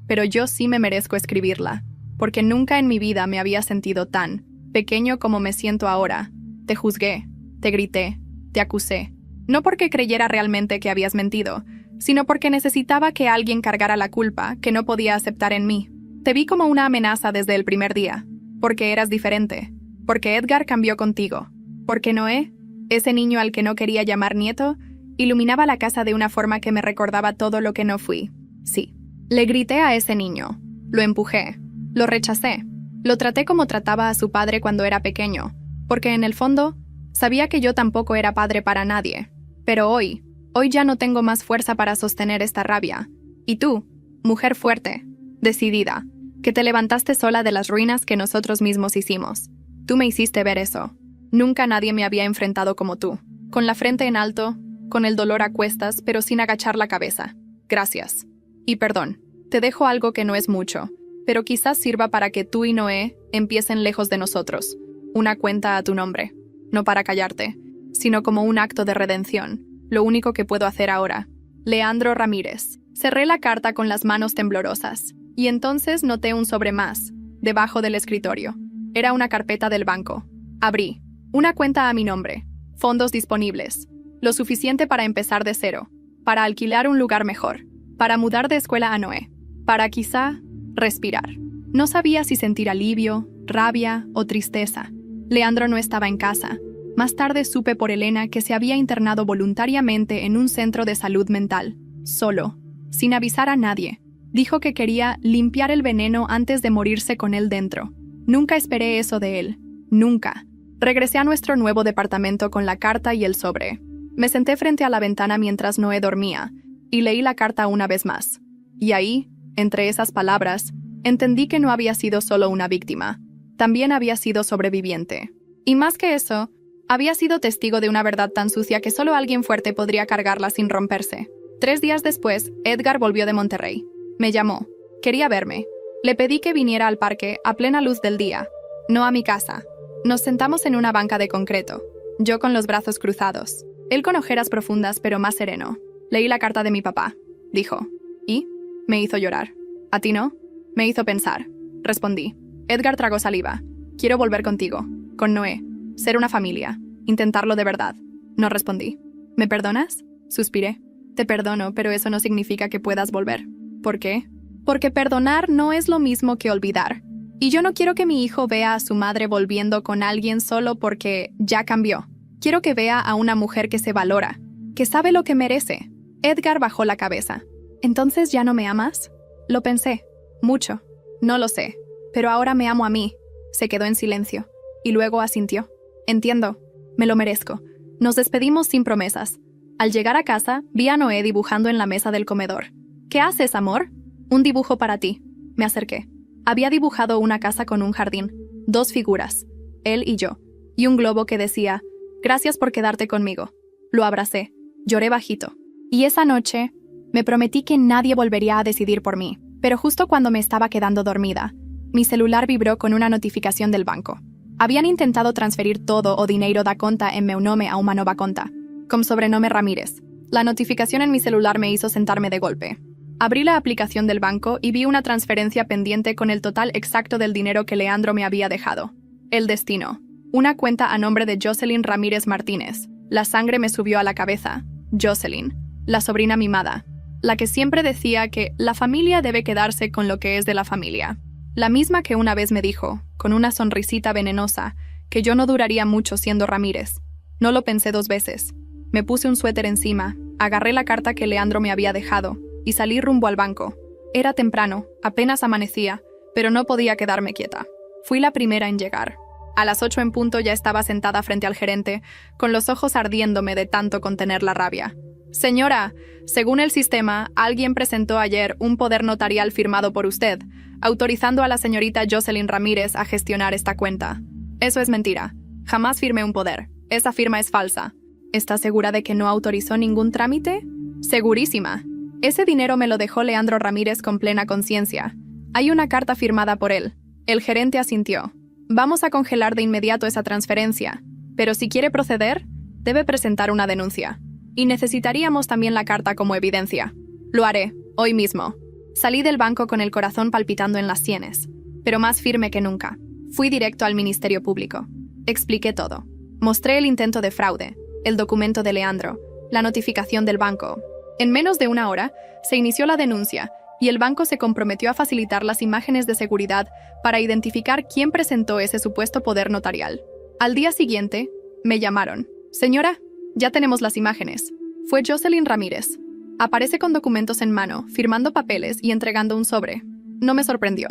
pero yo sí me merezco escribirla, porque nunca en mi vida me había sentido tan pequeño como me siento ahora. Te juzgué, te grité, te acusé. No porque creyera realmente que habías mentido, sino porque necesitaba que alguien cargara la culpa que no podía aceptar en mí. Te vi como una amenaza desde el primer día, porque eras diferente, porque Edgar cambió contigo, porque Noé, ese niño al que no quería llamar nieto, iluminaba la casa de una forma que me recordaba todo lo que no fui. Sí, le grité a ese niño, lo empujé, lo rechacé, lo traté como trataba a su padre cuando era pequeño, porque en el fondo, sabía que yo tampoco era padre para nadie. Pero hoy ya no tengo más fuerza para sostener esta rabia. Y tú, mujer fuerte, decidida, que te levantaste sola de las ruinas que nosotros mismos hicimos. Tú me hiciste ver eso. Nunca nadie me había enfrentado como tú. Con la frente en alto, con el dolor a cuestas, pero sin agachar la cabeza. Gracias. Y perdón, te dejo algo que no es mucho, pero quizás sirva para que tú y Noé empiecen lejos de nosotros. Una cuenta a tu nombre. No para callarte, sino como un acto de redención. Lo único que puedo hacer ahora. Leandro Ramírez. Cerré la carta con las manos temblorosas, y entonces noté un sobre más, debajo del escritorio. Era una carpeta del banco. Abrí. Una cuenta a mi nombre. Fondos disponibles. Lo suficiente para empezar de cero. Para alquilar un lugar mejor. Para mudar de escuela a Noé. Para quizá respirar. No sabía si sentir alivio, rabia o tristeza. Leandro no estaba en casa. Más tarde supe por Elena que se había internado voluntariamente en un centro de salud mental. Solo. Sin avisar a nadie. Dijo que quería limpiar el veneno antes de morirse con él dentro. Nunca esperé eso de él. Nunca. Regresé a nuestro nuevo departamento con la carta y el sobre. Me senté frente a la ventana mientras Noé dormía, y leí la carta una vez más. Y ahí, entre esas palabras, entendí que no había sido solo una víctima. También había sido sobreviviente. Y más que eso, había sido testigo de una verdad tan sucia que solo alguien fuerte podría cargarla sin romperse. 3 días después, Edgar volvió de Monterrey. Me llamó. Quería verme. Le pedí que viniera al parque a plena luz del día, no a mi casa. Nos sentamos en una banca de concreto, yo con los brazos cruzados. Él con ojeras profundas pero más sereno. Leí la carta de mi papá, dijo. ¿Y? Me hizo llorar. ¿A ti no? Me hizo pensar. Respondí. Edgar tragó saliva. Quiero volver contigo, con Noé. Ser una familia. Intentarlo de verdad. No respondí. ¿Me perdonas? Suspiré. Te perdono, pero eso no significa que puedas volver. ¿Por qué? Porque perdonar no es lo mismo que olvidar. Y yo no quiero que mi hijo vea a su madre volviendo con alguien solo porque ya cambió. Quiero que vea a una mujer que se valora, que sabe lo que merece. Edgar bajó la cabeza. ¿Entonces ya no me amas? Lo pensé. Mucho. No lo sé. Pero ahora me amo a mí. Se quedó en silencio. Y luego asintió. Entiendo. Me lo merezco. Nos despedimos sin promesas. Al llegar a casa, vi a Noé dibujando en la mesa del comedor. ¿Qué haces, amor? Un dibujo para ti. Me acerqué. Había dibujado una casa con un jardín, 2 figuras, él y yo, y un globo que decía, «Gracias por quedarte conmigo». Lo abracé, lloré bajito. Y esa noche, me prometí que nadie volvería a decidir por mí. Pero justo cuando me estaba quedando dormida, mi celular vibró con una notificación del banco. Habían intentado transferir todo o dinero da conta en meu nome a una nova conta, con sobrenome Ramírez. La notificación en mi celular me hizo sentarme de golpe. Abrí la aplicación del banco y vi una transferencia pendiente con el total exacto del dinero que Leandro me había dejado. El destino. Una cuenta a nombre de Jocelyn Ramírez Martínez. La sangre me subió a la cabeza. Jocelyn, la sobrina mimada. La que siempre decía que la familia debe quedarse con lo que es de la familia. La misma que una vez me dijo, con una sonrisita venenosa, que yo no duraría mucho siendo Ramírez. No lo pensé 2 veces. Me puse un suéter encima, agarré la carta que Leandro me había dejado, y salí rumbo al banco. Era temprano, apenas amanecía, pero no podía quedarme quieta. Fui la primera en llegar. A las 8 en punto ya estaba sentada frente al gerente, con los ojos ardiéndome de tanto contener la rabia. Señora, según el sistema, alguien presentó ayer un poder notarial firmado por usted, autorizando a la señorita Jocelyn Ramírez a gestionar esta cuenta. Eso es mentira. Jamás firmé un poder. Esa firma es falsa. ¿Está segura de que no autorizó ningún trámite? Segurísima. Ese dinero me lo dejó Leandro Ramírez con plena conciencia. Hay una carta firmada por él. El gerente asintió. Vamos a congelar de inmediato esa transferencia, pero si quiere proceder, debe presentar una denuncia. Y necesitaríamos también la carta como evidencia. Lo haré, hoy mismo. Salí del banco con el corazón palpitando en las sienes, pero más firme que nunca. Fui directo al Ministerio Público. Expliqué todo. Mostré el intento de fraude, el documento de Leandro, la notificación del banco. En menos de 1 hora, se inició la denuncia y el banco se comprometió a facilitar las imágenes de seguridad para identificar quién presentó ese supuesto poder notarial. Al día siguiente, me llamaron. Señora, ya tenemos las imágenes. Fue Jocelyn Ramírez. Aparece con documentos en mano, firmando papeles y entregando un sobre. No me sorprendió.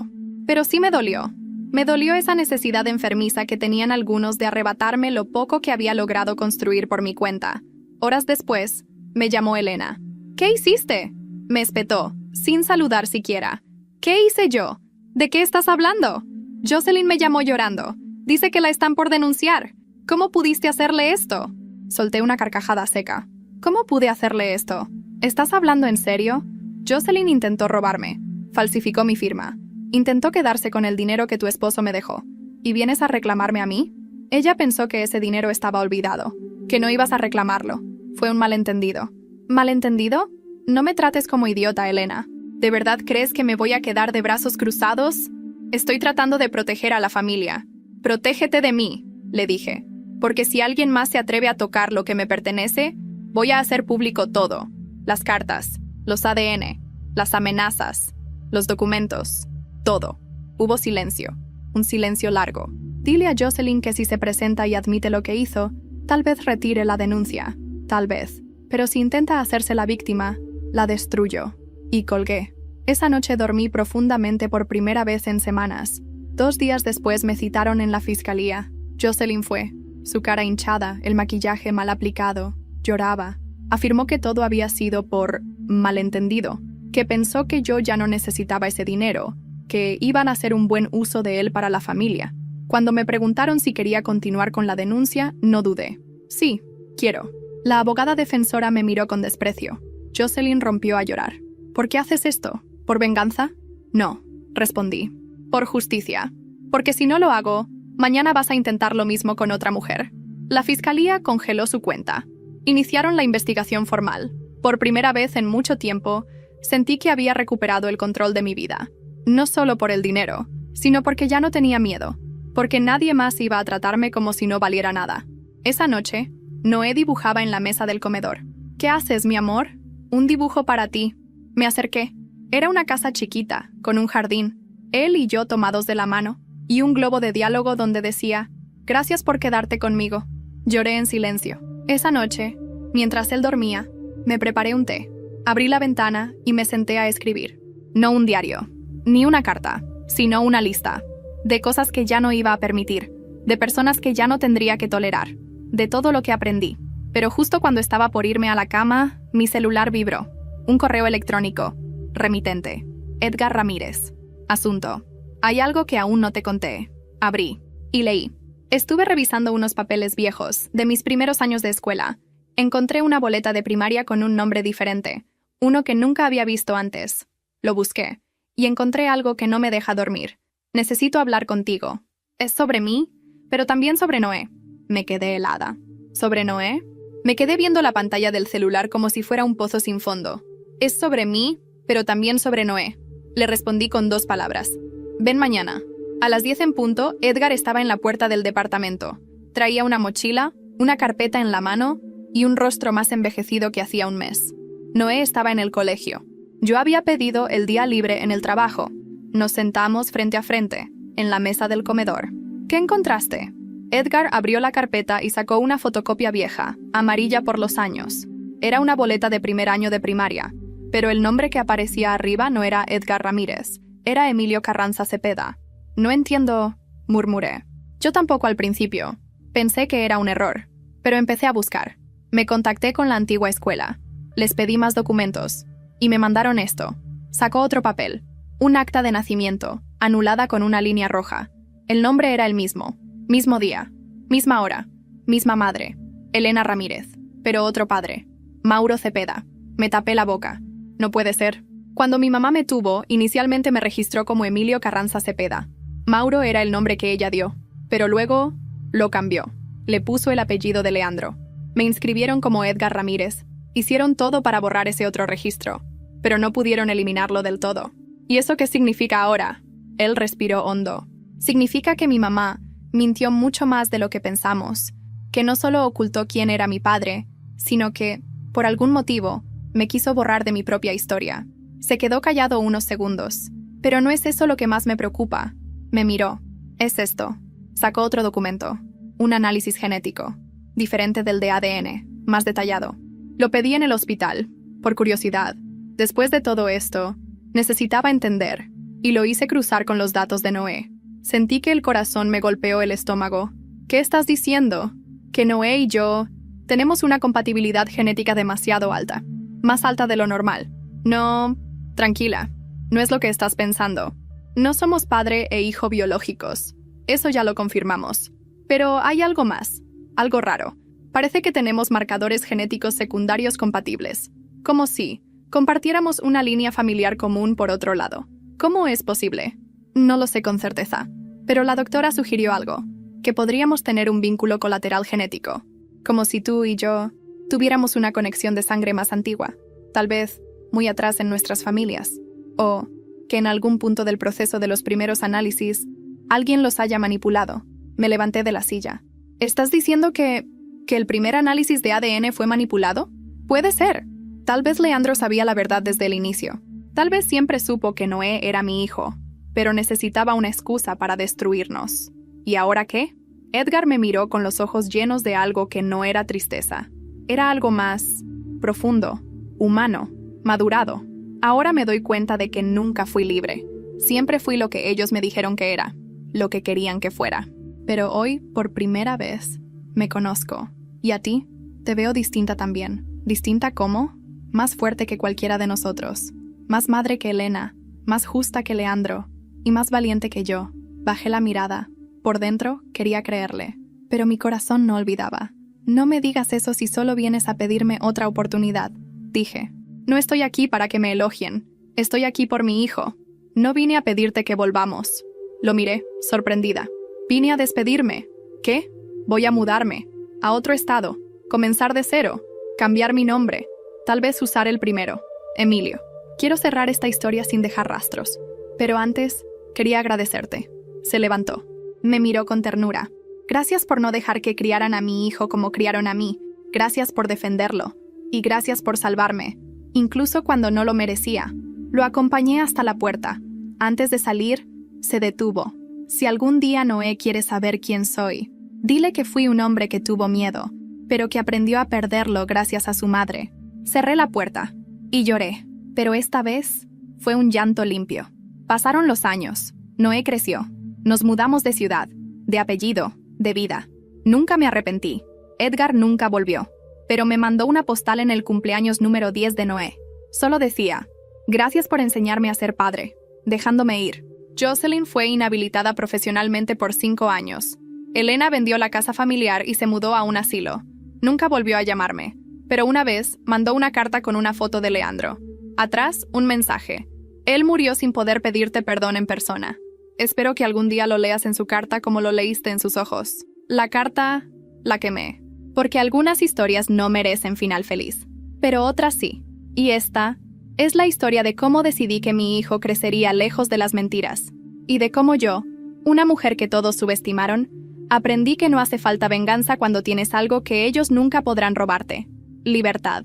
Pero sí me dolió. Me dolió esa necesidad enfermiza que tenían algunos de arrebatarme lo poco que había logrado construir por mi cuenta. Horas después, me llamó Elena. ¿Qué hiciste? Me espetó, sin saludar siquiera. ¿Qué hice yo? ¿De qué estás hablando? Jocelyn me llamó llorando. Dice que la están por denunciar. ¿Cómo pudiste hacerle esto? Solté una carcajada seca. ¿Cómo pude hacerle esto? ¿Estás hablando en serio? Jocelyn intentó robarme. Falsificó mi firma. Intentó quedarse con el dinero que tu esposo me dejó. ¿Y vienes a reclamarme a mí? Ella pensó que ese dinero estaba olvidado, que no ibas a reclamarlo. Fue un malentendido. ¿Malentendido? No me trates como idiota, Elena. ¿De verdad crees que me voy a quedar de brazos cruzados? Estoy tratando de proteger a la familia. Protégete de mí, le dije. Porque si alguien más se atreve a tocar lo que me pertenece, voy a hacer público todo. Las cartas, los ADN, las amenazas, los documentos, todo. Hubo silencio. Un silencio largo. Dile a Jocelyn que si se presenta y admite lo que hizo, tal vez retire la denuncia. Tal vez. Pero si intenta hacerse la víctima, la destruyo. Y colgué. Esa noche dormí profundamente por primera vez en semanas. 2 días después me citaron en la fiscalía. Jocelyn fue. Su cara hinchada, el maquillaje mal aplicado. Lloraba. Afirmó que todo había sido por malentendido, que pensó que yo ya no necesitaba ese dinero, que iban a hacer un buen uso de él para la familia. Cuando me preguntaron si quería continuar con la denuncia, no dudé. Sí, quiero. La abogada defensora me miró con desprecio. Jocelyn rompió a llorar. ¿Por qué haces esto? ¿Por venganza? No, respondí. Por justicia. Porque si no lo hago, mañana vas a intentar lo mismo con otra mujer. La fiscalía congeló su cuenta. Iniciaron la investigación formal. Por primera vez en mucho tiempo, sentí que había recuperado el control de mi vida. No solo por el dinero, sino porque ya no tenía miedo. Porque nadie más iba a tratarme como si no valiera nada. Esa noche, Noé dibujaba en la mesa del comedor. ¿Qué haces, mi amor? Un dibujo para ti. Me acerqué. Era una casa chiquita, con un jardín, él y yo tomados de la mano, y un globo de diálogo donde decía, «Gracias por quedarte conmigo». Lloré en silencio. Esa noche, mientras él dormía, me preparé un té, abrí la ventana y me senté a escribir. No un diario, ni una carta, sino una lista, de cosas que ya no iba a permitir, de personas que ya no tendría que tolerar, de todo lo que aprendí. Pero justo cuando estaba por irme a la cama, mi celular vibró. Un correo electrónico. Remitente. Edgar Ramírez. Asunto. Hay algo que aún no te conté. Abrí. Y leí. Estuve revisando unos papeles viejos, de mis primeros años de escuela. Encontré una boleta de primaria con un nombre diferente, uno que nunca había visto antes. Lo busqué. Y encontré algo que no me deja dormir. Necesito hablar contigo. Es sobre mí, pero también sobre Noé. Me quedé helada. ¿Sobre Noé? Me quedé viendo la pantalla del celular como si fuera un pozo sin fondo. Es sobre mí, pero también sobre Noé. Le respondí con 2 palabras. Ven mañana. A las 10 en punto, Edgar estaba en la puerta del departamento. Traía una mochila, una carpeta en la mano y un rostro más envejecido que hacía un mes. Noé estaba en el colegio. Yo había pedido el día libre en el trabajo. Nos sentamos frente a frente, en la mesa del comedor. ¿Qué encontraste? Edgar abrió la carpeta y sacó una fotocopia vieja, amarilla por los años. Era una boleta de primer año de primaria, pero el nombre que aparecía arriba no era Edgar Ramírez, era Emilio Carranza Cepeda. No entiendo, murmuré. Yo tampoco al principio. Pensé que era un error, pero empecé a buscar. Me contacté con la antigua escuela. Les pedí más documentos, y me mandaron esto. Sacó otro papel, un acta de nacimiento, anulada con una línea roja. El nombre era el mismo. Mismo día, misma hora, misma madre, Elena Ramírez, pero otro padre, Mauro Cepeda. Me tapé la boca. No puede ser. Cuando mi mamá me tuvo, inicialmente me registró como Emilio Carranza Cepeda. Mauro era el nombre que ella dio, pero luego lo cambió. Le puso el apellido de Leandro. Me inscribieron como Edgar Ramírez. Hicieron todo para borrar ese otro registro, pero no pudieron eliminarlo del todo. ¿Y eso qué significa ahora? Él respiró hondo. Significa que mi mamá mintió mucho más de lo que pensamos, que no solo ocultó quién era mi padre, sino que, por algún motivo, me quiso borrar de mi propia historia. Se quedó callado unos segundos. Pero no es eso lo que más me preocupa. Me miró. Es esto. Sacó otro documento. Un análisis genético. Diferente del de ADN. Más detallado. Lo pedí en el hospital. Por curiosidad. Después de todo esto, necesitaba entender. Y lo hice cruzar con los datos de Noé. Sentí que el corazón me golpeó el estómago. ¿Qué estás diciendo? Que Noé y yo tenemos una compatibilidad genética demasiado alta. Más alta de lo normal. No, tranquila. No es lo que estás pensando. No somos padre e hijo biológicos. Eso ya lo confirmamos. Pero hay algo más. Algo raro. Parece que tenemos marcadores genéticos secundarios compatibles. Como si compartiéramos una línea familiar común por otro lado. ¿Cómo es posible? No lo sé con certeza, pero la doctora sugirió algo, que podríamos tener un vínculo colateral genético, como si tú y yo tuviéramos una conexión de sangre más antigua, tal vez muy atrás en nuestras familias, o que en algún punto del proceso de los primeros análisis alguien los haya manipulado. Me levanté de la silla. ¿Estás diciendo que el primer análisis de ADN fue manipulado? Puede ser. Tal vez Leandro sabía la verdad desde el inicio. Tal vez siempre supo que Noé era mi hijo, pero necesitaba una excusa para destruirnos. ¿Y ahora qué? Edgar me miró con los ojos llenos de algo que no era tristeza. Era algo más profundo, humano, madurado. Ahora me doy cuenta de que nunca fui libre. Siempre fui lo que ellos me dijeron que era, lo que querían que fuera. Pero hoy, por primera vez, me conozco. Y a ti, te veo distinta también. ¿Distinta cómo? Más fuerte que cualquiera de nosotros. Más madre que Elena, más justa que Leandro, y más valiente que yo. Bajé la mirada. Por dentro, quería creerle, pero mi corazón no olvidaba. No me digas eso si solo vienes a pedirme otra oportunidad, dije. No estoy aquí para que me elogien. Estoy aquí por mi hijo. No vine a pedirte que volvamos. Lo miré, sorprendida. Vine a despedirme. ¿Qué? Voy a mudarme. A otro estado. Comenzar de cero. Cambiar mi nombre. Tal vez usar el primero. Emilio. Quiero cerrar esta historia sin dejar rastros. Pero antes, quería agradecerte. Se levantó. Me miró con ternura. Gracias por no dejar que criaran a mi hijo como criaron a mí. Gracias por defenderlo. Y gracias por salvarme. Incluso cuando no lo merecía. Lo acompañé hasta la puerta. Antes de salir, se detuvo. Si algún día Noé quiere saber quién soy, dile que fui un hombre que tuvo miedo, pero que aprendió a perderlo gracias a su madre. Cerré la puerta y lloré, pero esta vez fue un llanto limpio. Pasaron los años. Noé creció. Nos mudamos de ciudad, de apellido, de vida. Nunca me arrepentí. Edgar nunca volvió, pero me mandó una postal en el cumpleaños número 10 de Noé. Solo decía: gracias por enseñarme a ser padre, dejándome ir. Jocelyn fue inhabilitada profesionalmente por 5 años. Elena vendió la casa familiar y se mudó a un asilo. Nunca volvió a llamarme, pero una vez mandó una carta con una foto de Leandro. Atrás, un mensaje: él murió sin poder pedirte perdón en persona. Espero que algún día lo leas en su carta como lo leíste en sus ojos. La carta la quemé, porque algunas historias no merecen final feliz, pero otras sí. Y esta es la historia de cómo decidí que mi hijo crecería lejos de las mentiras, y de cómo yo, una mujer que todos subestimaron, aprendí que no hace falta venganza cuando tienes algo que ellos nunca podrán robarte: libertad.